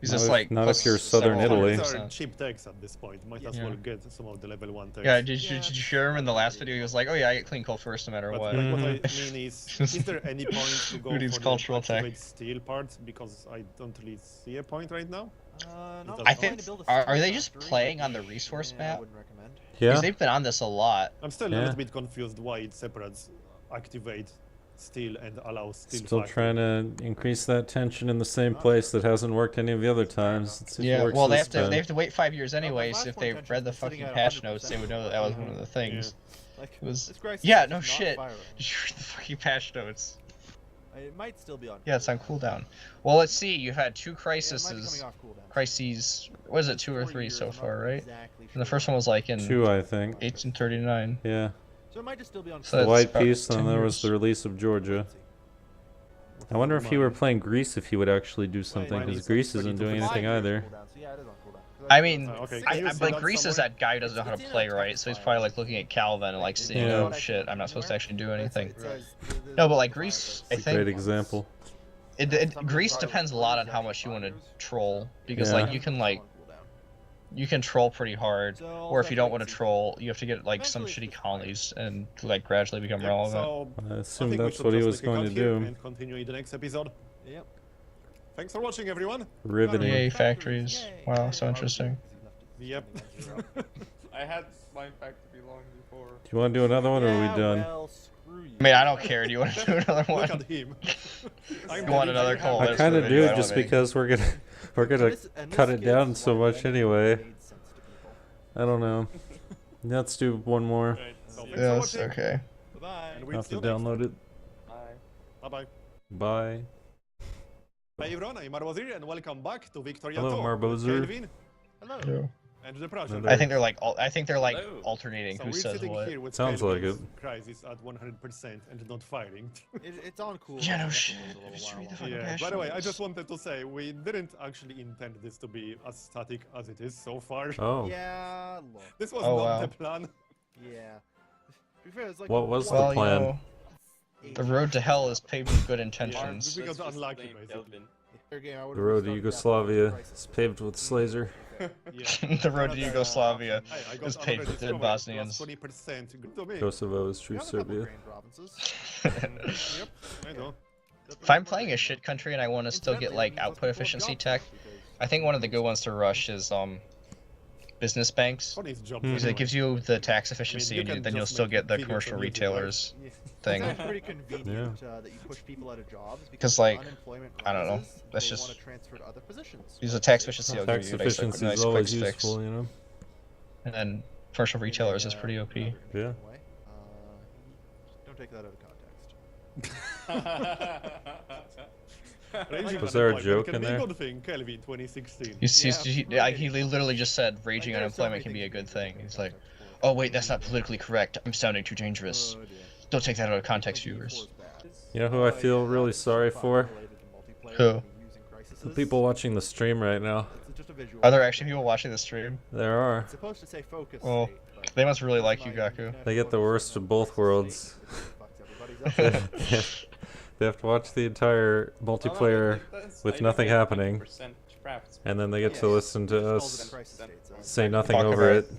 it's not just if- like not if plus you're southern several Italy. These are 100%. cheap techs at this point. Might as Yeah. well get some of the level 1 techs. Yeah, did you hear him in the last video? He was like, "Oh yeah, I get clean coal first, no matter But what." like, what I Mhm. mean is there any point to go Who needs for cultural the tech? activate steel parts? Because I don't really see a point right now. Not I really think to build a are steel they just factory, playing but on the resource yeah, I map? wouldn't recommend. Yeah. Because they've been on this a lot. I'm still a Yeah. little bit confused why it separates activate steel and allows steel Still factory. trying to increase that tension in the same place that hasn't worked any of the other times. Let's see if it Yeah, works well they this have to time. they have to wait 5 years my anyway. So if platform they tension read the is sitting fucking at patch 100%. notes, they would know that was one of the things. Like, It was this crisis yeah, is no not shit. firing. Did you read the fucking patch notes? It might still be on. Yeah, it's on cooldown. Well, let's see. You've had two Yeah, it might be crises. coming off cooldown. Crises. What is it? 2 or 3 years, so I'm not far, right? exactly And the sure. first one was like in 2, I think. 1839. Yeah. So it might just still be on. So The that's White about Peace, and 10 then there was the years. release of Georgia. I wonder if he were playing Greece, if he would actually do something, mine because is Greece like isn't 22 doing for anything 5 years either. cooldown, so yeah, it is on cooldown. 'Cause I mean, Okay, six can you I, see but that Greece is somewhere? that guy who doesn't know how to It's in play a right, so he's text probably file. like looking at Kailvin and like seeing, Yeah. oh shit, I'm not supposed to actually do anything. It says the- No, but like Greece, I It's a great think example. Greece depends a lot on how much you want to troll, because Yeah. like you can troll pretty hard, or if you don't want to troll, you have to get like some shitty colonies and like gradually become Yeah, relevant. so I I assume think we that's should what he just was take a going cut to here do. and continue in the next episode. Yep. Thanks for watching, everyone. Riveting. Yay, factories. Wow, so interesting. Yep. I had my factory long before. Do you want to do another one, or are we done? Well, screw you. I mean, I don't care. Do you want to do another Look one? at him. I'm You want the another DJ. call? I That's kind the of video I do, don't just make. because we're gonna And cut this it down gives so why much that anyway. made sense to people. I don't know. Let's do one more. Right, So see thanks ya. for Yes, watching. okay. Bye-bye. And I'll we'll have see to you next download it. Bye. time. Bye-bye. Bye. Hi everyone, I'm Marbozir and welcome back to Victoria Hello, Tour with Marbozer. Kailvin. Hello. Yeah. And the project. I think they're like Hello. alternating So who we're says sitting what. here with Sounds like Kailvin's it. Crisis at 100% and not firing. It's on cool. Yeah, but no it shit. definitely is a Just little read the while fucking off. Yeah. hash By the way, I notes. just wanted to say we didn't actually intend this to be as static as it is so far. Oh, Yeah, look. This was Oh, not wow. the plan. Yeah. To be fair, it's like What was the Well, plan? you know, the road to hell is paved with good intentions. We got Let's just unlucky, blame basically. Kailvin. Fair game, I would've the road to restarted Yugoslavia Crisis. is paved with Slazer. Yeah. The road to Yugoslavia Hey, I got is paved another with dead discovery, Bosnians. plus 20%. Good to me. Kosovo is true We have a couple Serbia. grain provinces. Yep, I know. If I'm playing a shit country and I want to still get like output efficiency tech, I think one of the good ones to rush is business banks. What is job? Because it gives you the tax efficiency you and can then you'll just still make get the videos commercial on YouTube, right? retailers thing. It's actually pretty convenient that you push people out of jobs because 'Cause, like, unemployment I don't know, rises, that's they just- want to transfer to other positions. Use the tax efficiency, will give Tax you a nice, efficiency nice is quick always fix. useful, you know. And then commercial retailers is pretty OP. Yeah. Don't take that out of context. Was there a joke in there? Good thing, Kailvin 2016. He literally just said raging unemployment can be a good thing. He's like, oh wait, that's not politically correct. I'm sounding too dangerous. Don't take that out of context, viewers. You know who I feel really sorry for? Who? The people watching the stream right now. Are there actually people watching the stream? There are. It's supposed to say focus Oh, state, but they must really like you, Gaku. They get the worst of both worlds. fucks everybody's up. They have to watch the entire multiplayer with nothing happening, and then they get to listen to us say nothing Talk over about- it.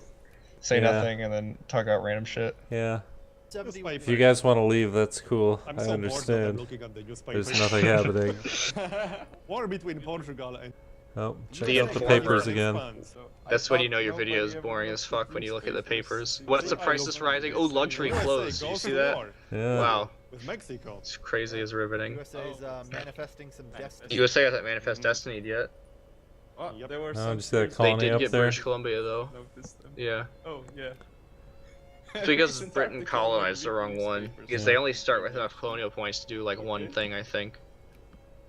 Say Yeah. nothing and then talk about random shit. Yeah. 71 If you guys want to leave, that's cool. I'm I so bored that I'm understand. looking at the newspaper. There's nothing happening. War between Portugal and Oh, check The out the Informer. papers again. That's when you know your video is boring as fuck when you look at the papers. What's the prices rising? Oh, luxury clothes. Did you see that? Yeah. Wow. with Mexico. It's crazy as riveting. USA is manifesting some destiny. USA hasn't manifest destiny yet. Oh, Yep. there were Oh, some just that first- They colony did up get there. British Columbia though. Noticed them. Yeah. Oh, yeah. It's because Since Britain after colonized the Columbia, wrong one. newspapers- Because they only start with enough colonial points to do like one thing, I think.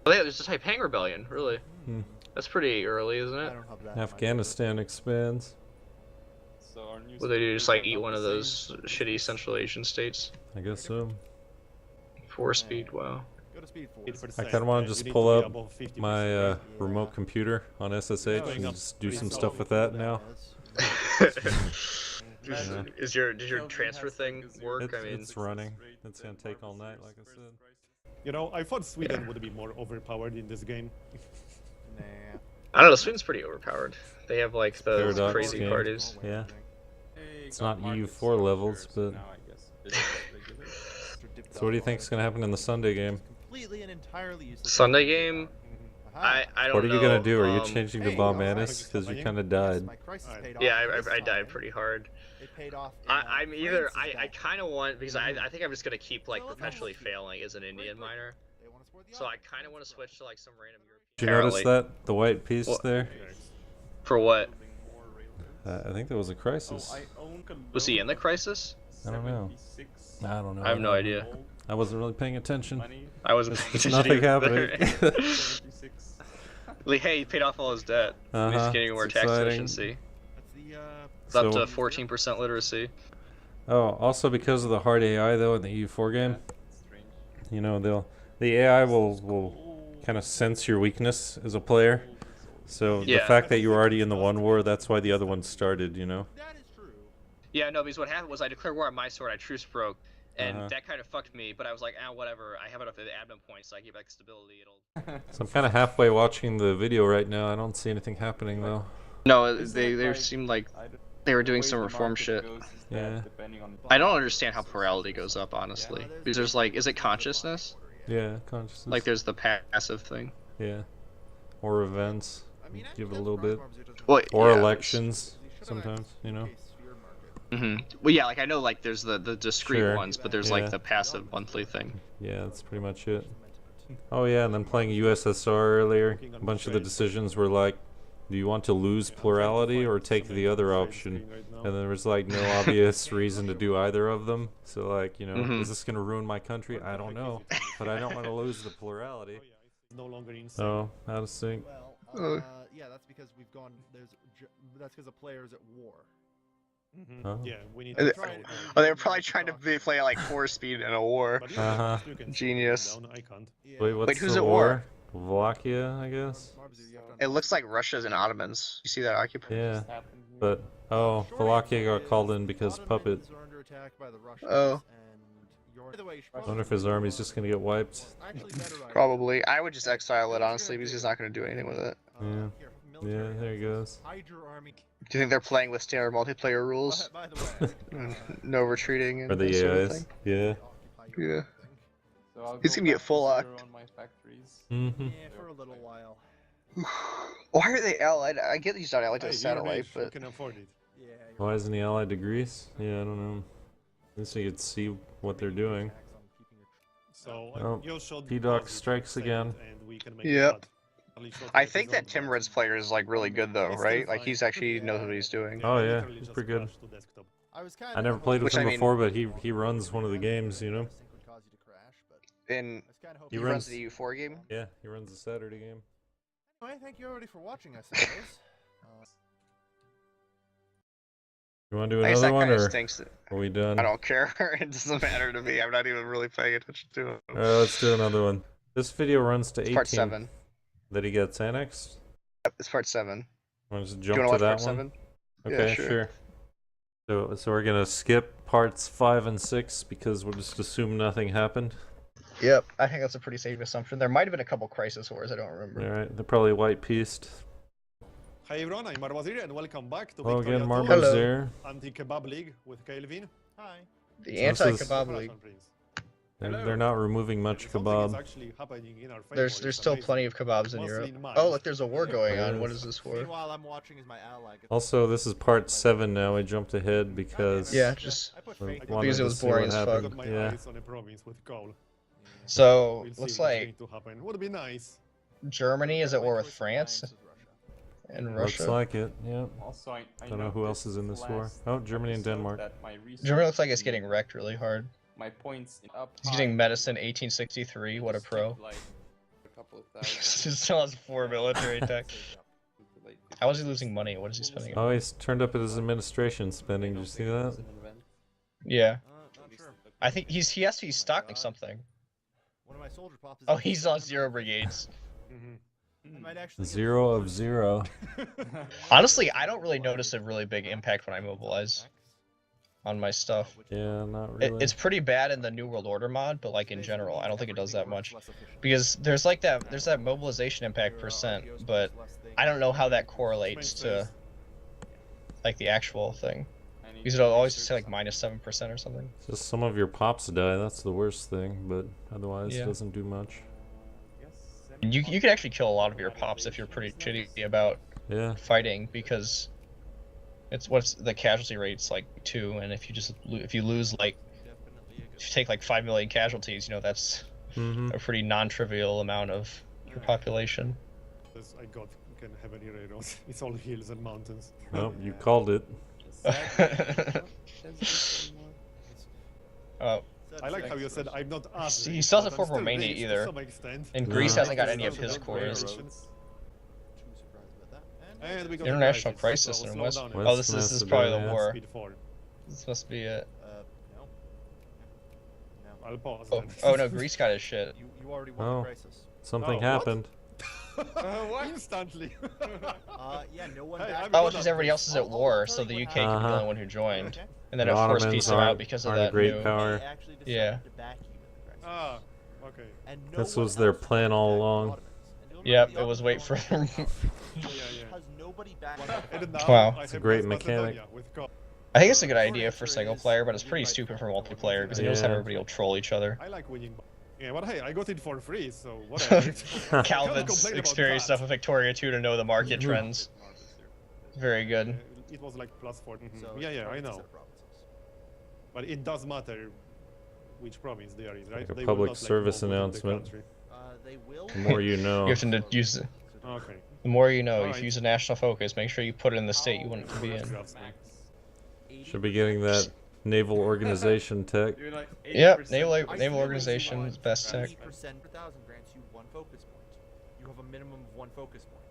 Oh yeah, there's the Taiping Rebellion, really. Hmm. That's pretty early, isn't I it? don't have that in my Afghanistan expands. So our What they do, just like eat newspapers one are of not the those same. shitty Central Asian states. I guess so. 4-speed, wow. Go to speed 4. 8%, I kind of want and to just you need pull to be up above 50%. my Yeah. remote computer on SSH and just do some stuff with that now. Does your transfer thing work? I mean, It's running. It's gonna take all night, like I said. You know, I thought Sweden would be more overpowered in this game. Nah. I don't know. Sweden's pretty overpowered. They have like those Paradox crazy game. parties. Yeah. Hey, It's got not markets EU4 over levels, there, so but- now I guess it is regular. So what do you think is gonna happen in the Sunday game? Completely and entirely useless. Sunday game, Aha. I don't What are know. you gonna do? Are you um, changing to hey, Bomb alright. Manus? Because you Yes, kind of Yes, died. my crisis Alright. paid off Yeah, this I died time. pretty hard. It paid off. I'm either France's I debt. kind of want because I think I'm just gonna keep like Well, let's perpetually almost keep- failing as an Indian miner. They want us for the So I opposite. kind of want to switch to like some random European. Did you notice Apparently. that? The white piece What? there? For what? I think that was a crisis. Oh, I own Was he in the crisis? I don't know. 76 I don't know. I have no idea. I wasn't really paying attention. money. I wasn't. There's paying nothing attention either. happening. 76. Like, hey, he paid off all his debt. He's Uh-huh. getting more It's tax exciting. efficiency. That's the It's up So- to 14% literacy. Oh, also because of the hard AI though in the EU4 game, Strange. you know, the AI will kind of sense your weakness as a player. So the Yeah. fact that you were already in the one war, that's why the other one started, you know. that is true. Yeah, no, because what happened was I declared war on my sword, I truce broke, and Uh-huh. that kind of fucked me, but I was like, ah, whatever, I have enough of the admin points, so I get back stability, it'll... So I'm kind of halfway watching the video right now. I don't see anything happening though. No, Isn't it they like- seemed like I don't- they were doing the way some the reform market shit. goes is that Yeah. depending on I don't understand how plurality goes up, honestly. Because there's like, is it consciousness? Yeah, consciousness. Like there's the passive thing. Yeah. Or events. I mean, Give it a actually, little that's bit. Farm Farms, it doesn't Well, really- Or yeah, elections You should have sometimes, you know. a sphere market. Well, yeah, like I know like there's the discrete Sure. ones, but there's Yeah. like the passive monthly thing. Yeah, that's pretty much it. Oh yeah, and then playing USSR earlier, a bunch of the decisions were like, do you want to lose plurality or take the other option? And there was like no obvious reason to do either of them. So like, you know, Mhm. is this gonna ruin my country? I don't know, but I don't want to lose the plurality. No longer in So how to sync? Well, Uh. yeah, that's because we've gone. That's because a player's at war. Oh. Yeah, we need Oh, to. they were probably trying to play like 4 speed in a war. But Uh-huh. you can Genius. slow them down, I can't. Wait, what's who's the at war? Wallachia, I guess. It looks like Russia's and Ottomans. You see that occupation? Yeah, but oh, Wallachia got called in because Puppet. Oh. I wonder if his army's just gonna get wiped. Probably. I would just exile it, honestly, because he's not going to do anything with it. Yeah, yeah, there he goes. Do you think they're playing with standard multiplayer rules? No retreating and For the that sort of AIs, thing? yeah. Yeah. So I'll He's go gonna get back to full zero locked. on my factories. Mm-hmm. Yeah, for a little while. Why are they allied? I get he's not allied to Hey, a you're satellite, rich, you but can afford it. Yeah. Why isn't he allied to Greece? Yeah, I don't know. At least we could see what they're doing. So Oh, your shot P-Doc goes, strikes save it, again. and we can make Yep. a cut. At least shot I rate think is that on, but Timrid's player is like really good though, it's still right? Like fine. he's actually knows what he's doing. Oh, I yeah, literally he's just pretty good. crashed to desktop. I was kind I never played with Which him I mean- before, but he runs one of the games, you know? And He he runs runs- the EU4 game. Yeah, he runs the Saturday game. Anyway, thank you everybody for watching, I suppose. You want to do I guess another that one, kind of or stinks. are we done? I don't care. It doesn't matter to me. I'm not even really paying attention to it. Alright, let's do another one. This video runs to It's 18. part 7. That he gets annexed. Yep, it's part 7. Want to just Do jump you to want to watch that part one? 7? Okay, Yeah, sure. sure. So we're gonna skip parts 5 and 6 because we'll just assume nothing happened. Yep, I think that's a pretty safe assumption. There might have been a couple crisis wars, I don't remember. Alright, they're probably white pieced. Hi everyone, I'm Marwazir and welcome back to Oh, Victoria again, 2 Marbo's Hello. there. Anti-Kebab League with Kailvin. Hi. The So this is- anti-kebab league. They're not removing much Something is kebab. actually happening in our favor. There's It's still amazing. plenty of kebabs in Mostly Europe. in mine. Oh, look, there's a war going There on. What is. is this for? Meanwhile, I'm watching as my ally gets. Also, this is part 7 now. I jumped ahead because Yeah, just I put I faith in wanted Because it to was see boring what as fuck. I happened. got my Yeah. eyes on a province with coal. so We'll see looks what's like going to happen. Would be nice. Germany is at My war with choice of France alliance is Russia. and looks Russia. like it. Yeah. Also, I Don't know who else is in this war. last Oh, Germany and episode Denmark. that my research Germany looks like it's team- getting wrecked really hard. My points up. He's high. getting medicine 1863. What a Just pro. like a couple of He thousand. still has 4 military tech. How is he losing money? What is he spending? Oh, he's turned up his administration spending. Did you see that? Yeah, Not sure. I think he has to be stocking something. One of my soldier pops is Oh, up he's to on 700. 0 brigades. I might actually get 0 of 0. Honestly, I don't really notice a really big impact when I mobilize on my stuff. Yeah, not really. It's pretty bad in the New World Order mod, but like in general, I don't think it does that much. Because there's like there's that mobilization impact percent, but I don't know how that correlates to like the actual thing. Because it'll always just say like -7% or something. Just some of your pops die. That's the worst thing, but otherwise Yeah. it doesn't do much. You can actually kill a lot of your pops if you're pretty shitty about Yeah. fighting, because it's what's the casualty rate's like 2, and if you just if you lose like if you take like 5 million casualties, you know that's Mm-hmm. a pretty non-trivial amount of your population. Because I got can have any railroads. It's all hills and mountains. Nope, you called it. Oh, I like how you said I'm not as. He still but hasn't I'm formed still Romania rich to either. some extent. and No. Greece hasn't got any of Still his got cores. railroads. Too surprised about that. And we got International so crisis we'll in slow West. down a West Oh, this is probably the Macedonia. war. Speed 4. This must be it. No. No. I'll pause. Oh, then. oh no, Greece got his shit. You already won Oh. the crisis. Something Oh, what? happened. What? Instantly. Yeah, no one. Hey, backed I'm me Oh, good it's up. just everybody else is at I'll war, tell so you the what UK could be the Uh-huh. only one who joined, Okay. and then The it forced Ottomans peace them out aren't- because of aren't a that great new. power. They actually decided Yeah. to back you in the crisis. Ah, okay. And no This one was their else plan all backed the along. Ottomans. And you'll Yep, remember it the was wait Ottomans for were them. power. Yeah. Because nobody backed And now Wow. I It's a have great West mechanic. Macedonia with coal. I think it's a good idea for single player, but it's pretty stupid for multiplayer because you notice how Yeah. everybody will troll each other. I like winning. Yeah, but hey, I got it for free, so whatever. I cannot Calvin's complain about experienced that. enough of Victoria 2 to know the market trends. Very good. It was like +4. So Yeah, yeah, I it's a know. set of provinces. But it does matter which province they are in, right? Like a They will public not, like, service move within the announcement. country. They will. The more you know. You have to use it. Okay. The more you know. If Alright. you use a national focus, make sure you put it in the state you want it to be in. Trust me. Should be getting that naval organization tech. You're like Yep, 80% naval organization is best tech. 80% per thousand grants you one focus point. You have a minimum of one focus point.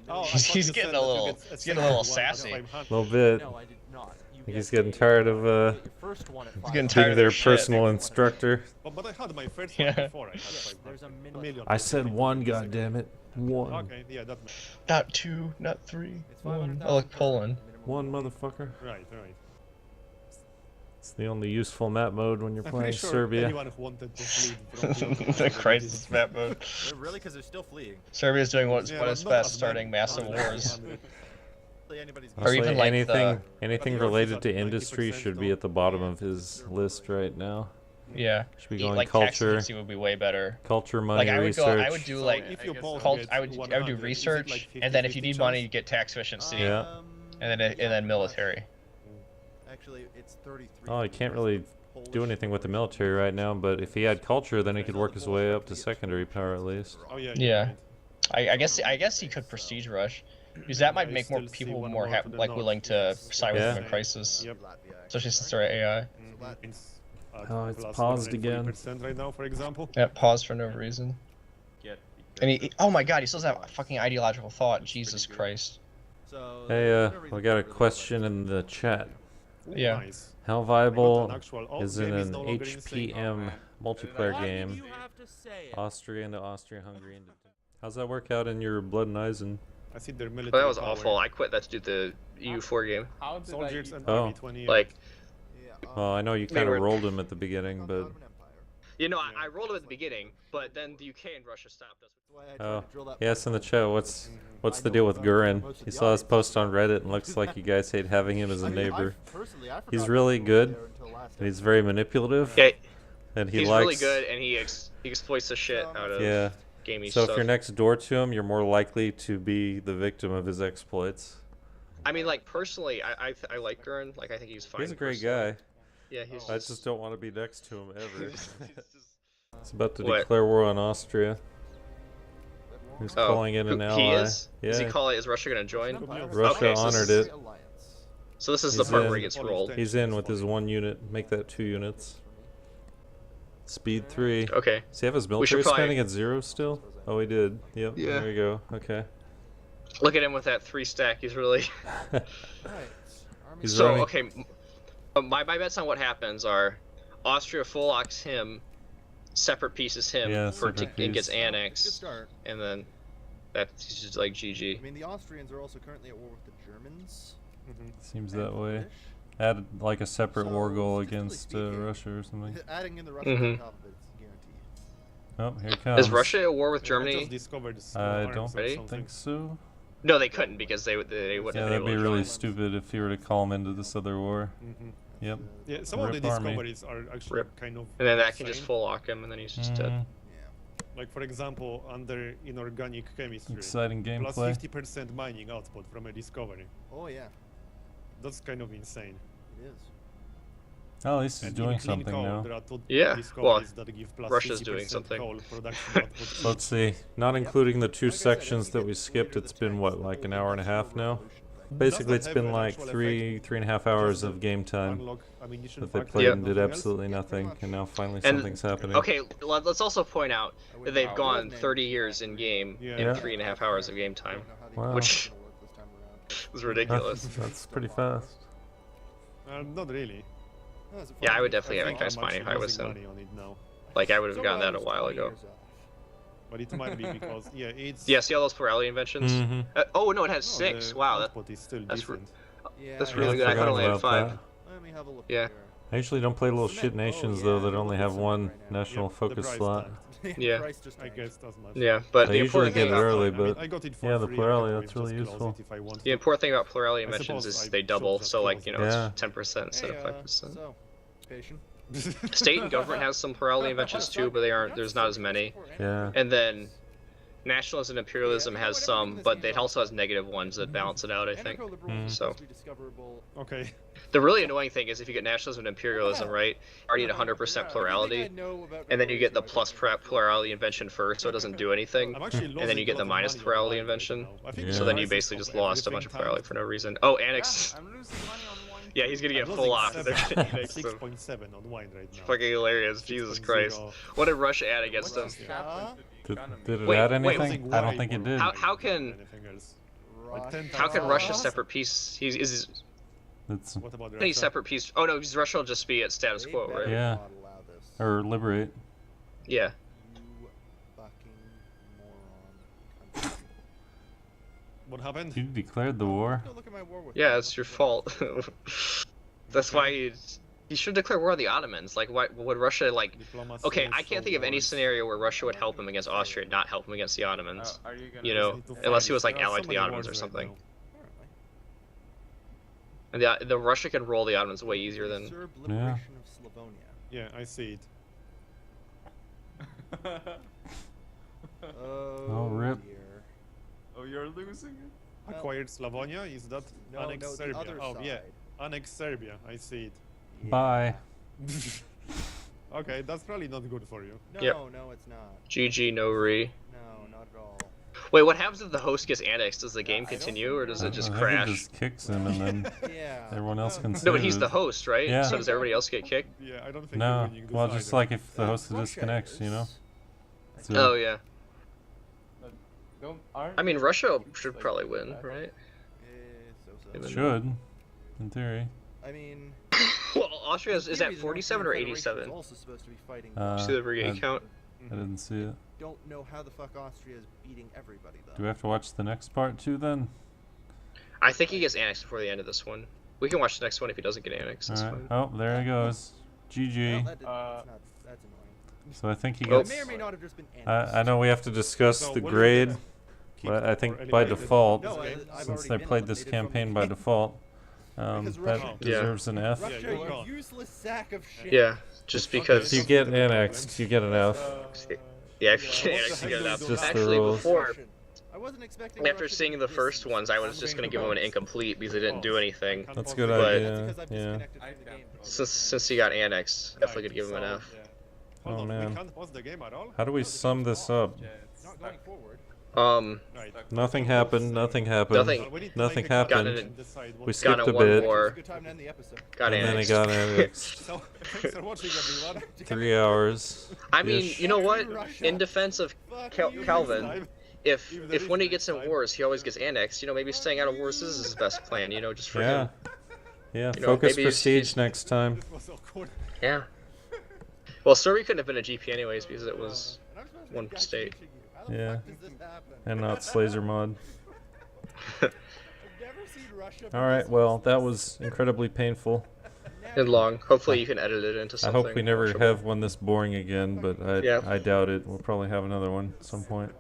Oh, I He's thought you getting said a that you little- get he's getting a little second one at sassy. 500. little bit. No, I did not. You I think get he's getting a- tired of you get your first one at He's 500. getting tired being of their their shit. personal instructor. But I had my first Yeah. one before. I had There's 500. a A minute. million. I said one, goddammit. One. Okay, yeah, that makes Not 2, not 3. It's One. 500,000 Oh, look, per Poland. minimum One, wage. motherfucker. right. It's the only useful map mode when you're I'm playing pretty sure Serbia. anyone who wanted to flee from The crisis map mode. Really? Because they're still fleeing. Serbia's doing what's Yeah, what is not best, as starting many. massive wars. Anybody's Or even Honestly, like anything But related yours to is at industry 90% should be though. at the bottom of his list right now. Yeah. Should be going Like tax culture, efficiency would be way better. culture, money, Like I would research. go, I would do So like if you both I get would do 100, is it research, like and then if you 50-50 need money, chance? you get tax efficiency, Yeah. and then military. Actually, it's 33. Oh, he can't really do anything with the military right now, but if he had culture, then he could work his way up to secondary power at least. Oh yeah. Yeah. I guess he could prestige rush, because that might I make more still see people one more more to the north. willing to side with Yeah. him in crisis, Yep. especially since they're AI. It's, Oh, it's plus paused again. 140% right now, for example. Yeah, pause for no reason. And oh my god, he still has that fucking ideological thought. Jesus Christ. So, Hey, we got a question in the chat. Yeah. Nice. How I got viable an actual- oh, is game in is an no longer insane. HPM multiplayer Why did game? you have to say it? Austria into Austria, Hungary into. How's that work out in your Blood and Eisen? I see their military. Well, that was power. awful. I quit that to do the EU4 game. How did Soldiers I... and Oh. army 20 Like, Well, I know you They kind of were- rolled him at the beginning, but you know, I rolled him at the beginning, but then the UK and Russia stopped us. oh, yes, in the chat. What's the deal with Gurin? He saw his post on Reddit and looks like you guys hate having him as a neighbor. He's really good, and he's very manipulative, Yeah, and he he's likes. really good, and he exploits the shit out of Yeah. gaming So stuff. if you're next door to him, you're more likely to be the victim of his exploits. I mean, like personally, I like Gurren. Like I think he's fine. He's a great personally. guy. Yeah, he's I just don't want to be next to him ever. he's It's about to What? declare war on Austria. He's Oh, calling in an ally. he is? Yeah. Is he calling? Is Russia gonna join? Russia Okay, so honored this- it. So this is the He's part in. where he gets rolled. He's in with his 1 unit. Make that 2 units. Speed 3. Okay. Does he have his should military probably- spending at 0 still? Oh, he did. Yep. Yeah. There you go. Okay. Look at him with that 3 stack. He's really. He's So running. okay, my bets on what happens are, Austria full locks him, separate pieces him Yeah, for separate and gets piece. Good annexed, start. and then that's just like GG. I mean, the Austrians are also currently at war with the Germans. Seems and that way. British. Add like a separate war So, goal statistically against speaking, Russia or something. Adding in the Russians on Mhm. top of it, it's guaranteed. Oh, here it comes. Is Russia at war with I Germany? just discovered small I arms don't or Ready? something. think so. No, they couldn't because they wouldn't Yeah, have been that'd able be to really join. stupid if you were to call him into this other war. Yep. Yeah, some of the Rip army. discoveries are actually Rip. kind of. And then that can just insane. full lock him, and then he's just dead. Mm, Like for example, under inorganic chemistry, exciting plus gameplay. 50% mining output from a discovery. Oh yeah, That's kind of insane. it is. Oh, at least he's And doing in clean something coal, now. there are two Yeah, discoveries that give plus Russia's 50% doing something. coal production output. Let's see. Not including the 2 Like I said, I sections think that it we leads skipped, to it's the been tanks what, that like will an lead hour and a to half now? revolution. Basically, it's have been an like actual three effect. and a half hours Just of game time Unlock ammunition that they factory played Yeah. and did nothing else. absolutely Yeah, pretty nothing, much. and now finally And- something's happening. Okay, let's also point out I that they've wouldn't gone name 30 it. years in game Yeah. in Yeah. 3.5 hours of game I time. don't know how the Wow. game Which- is gonna work this time around. It's ridiculous. That's pretty fast. Not really. No, it's a Yeah, I fun would game. definitely have think a nice I'm mining actually high with losing him. money on it now. Like I would have So gotten I that a was while 20 ago. years off. But it might be because it's. Yeah, see all those plurality inventions? Mm-hmm. Oh no, it has no, 6. the Wow, output is still that's different. Yeah, That's I really guess good. I thought forgot it only had about 5. that. Let me have a look Yeah. here. I usually don't play little Cement- shit oh, nations yeah, though that I'm only looking have at it one right now. national Yep, the focus price slot. tagged. Yeah. Price just I tanked. guess as much. Yeah, but They the usually important get thing it about early, I mean, but I got it for yeah, the free, plurality, I can that's really just close useful. it if I want the to. important thing about plurality I inventions suppose is I they should double, just so like, close you it. know, Yeah. it's 10% instead Hey, of 5%. so, patient. State and government has some plurality inventions too, but there's not as many. Yeah. And then nationalism and imperialism has some, but it also has negative ones that balance it out, I think. So Okay. the really annoying thing is if you get nationalism and imperialism right, you already need 100% plurality, and then you get the plus plurality invention first, so it doesn't do anything. I'm actually And then you get the minus plurality invention. I think Yeah. So then you basically just lost a bunch of plurality for no reason. Oh, annex. I'm losing money on one Yeah, he's gonna get I'm full losing off. They're gonna annex him. 6.7 on wine right now. Fucking hilarious. Jesus Christ. What did Russia add against them? Did it Wait, add wait, anything? I don't think it did. How can Russia separate peace? Is It's, What about any Russia? separate peace? Oh no, because Russia will just be at status They quo, better right? Yeah. not allow this. or liberate. Yeah. You fucking moron. What happened? You declared the war. Go look at my war with Yeah, me. it's your fault. That's why you should declare war on the Ottomans. Like, why would Russia like? Diplomacy, Okay, I can't think of any wars. scenario where Russia would help him against Austria, and not help him against the Ottomans. Are you gonna You know, Need to unless he fight. was like There are allied so to the many Ottomans or wars right something. now. Apparently. And the Russia can roll the Ottomans way easier than. Serb liberation of Slavonia. Yeah, I see it. Oh, rip. dear. Oh, you're losing it? Well, Acquired Slavonia? Is that No, annex no, the Serbia? other Oh, side. yeah. Annex Serbia. I see it. Yeah. Bye. Okay, that's probably not good for you. No, Yep. no, it's not. GG, no re. No, not at all. Wait, what happens if the host gets annexed? Does the game I don't continue, or does it I just think crash? It just kicks him, and then Yeah. everyone else can No, save but he's it. the host, right? Yeah. So does everybody else get kicked? Yeah, I don't think No, you're winning this well, just either. like if the host Russia disconnects, you know. is. So- Oh yeah. Aren't I mean, you- Russia should probably win, that? right? So. Should, in theory. I mean, Well, Austria is in at theory, the North 47 or Korean Federation is 87. also supposed to be fighting. See the brigade I- count? I didn't see it. Don't know how the fuck Austria is beating everybody though. Do we have to watch the next part too then? I think he gets annexed before the end of this one. We can watch the next one if he doesn't get annexed. That's Alright. fine. Oh, there he goes. Well, GG. that didn't- that's annoying. So I think he Oh. gets. It may or may not have just been I know we have to discuss So the what is grade, the keep but I or think by eliminated default, No, this game? I've since already they been played this eliminated from the campaign by game. default, Because that Russia- deserves an F. Russia, you're gone. you useless sack of shit. Yeah, just If because. you get annexed, you get an F. Yeah, if you get What annexed, the you get hell it are up. you Just the Actually, rules. before, I wasn't expecting after Russia seeing to the do first this. ones, I was just gonna give him an incomplete because they didn't do anything. That's a good But- That's idea. because I've Yeah. disconnected from the game. Since he got annexed, definitely could give him an So, F. Hold Oh, on, man. we can't pause the game at all? How do we sum this up? Not going forward. Right. Nothing happened. Nothing happened. Nothing. We need to Nothing make a cut happened. and decide what We to skipped Got a in one bit. war. It's a good time to end the episode. Got And then he annexed. got annexed. So, thanks for watching, everyone. 3 hours. I mean, ish. you know what? Russia. In defense of Fuck you, Calvin, Time. if Even there if is when he next gets in time. wars, he always gets annexed. You know, maybe staying out of wars is his best plan. You know, just for Yeah. him. Yeah. You know, Focus maybe prestige next time. This was awkward. Yeah. Well, Serbia couldn't have been a GP anyways because it was And I'm supposed to be one guy state. teaching you. How the Yeah. fuck does this happen? And not Slazer mod. I've never seen Russia. Alright, well, that was incredibly painful. And long. Hopefully you can edit it into I something. hope we never watchable. have one this boring again, but Yeah. I doubt it. We'll probably have another one at some point.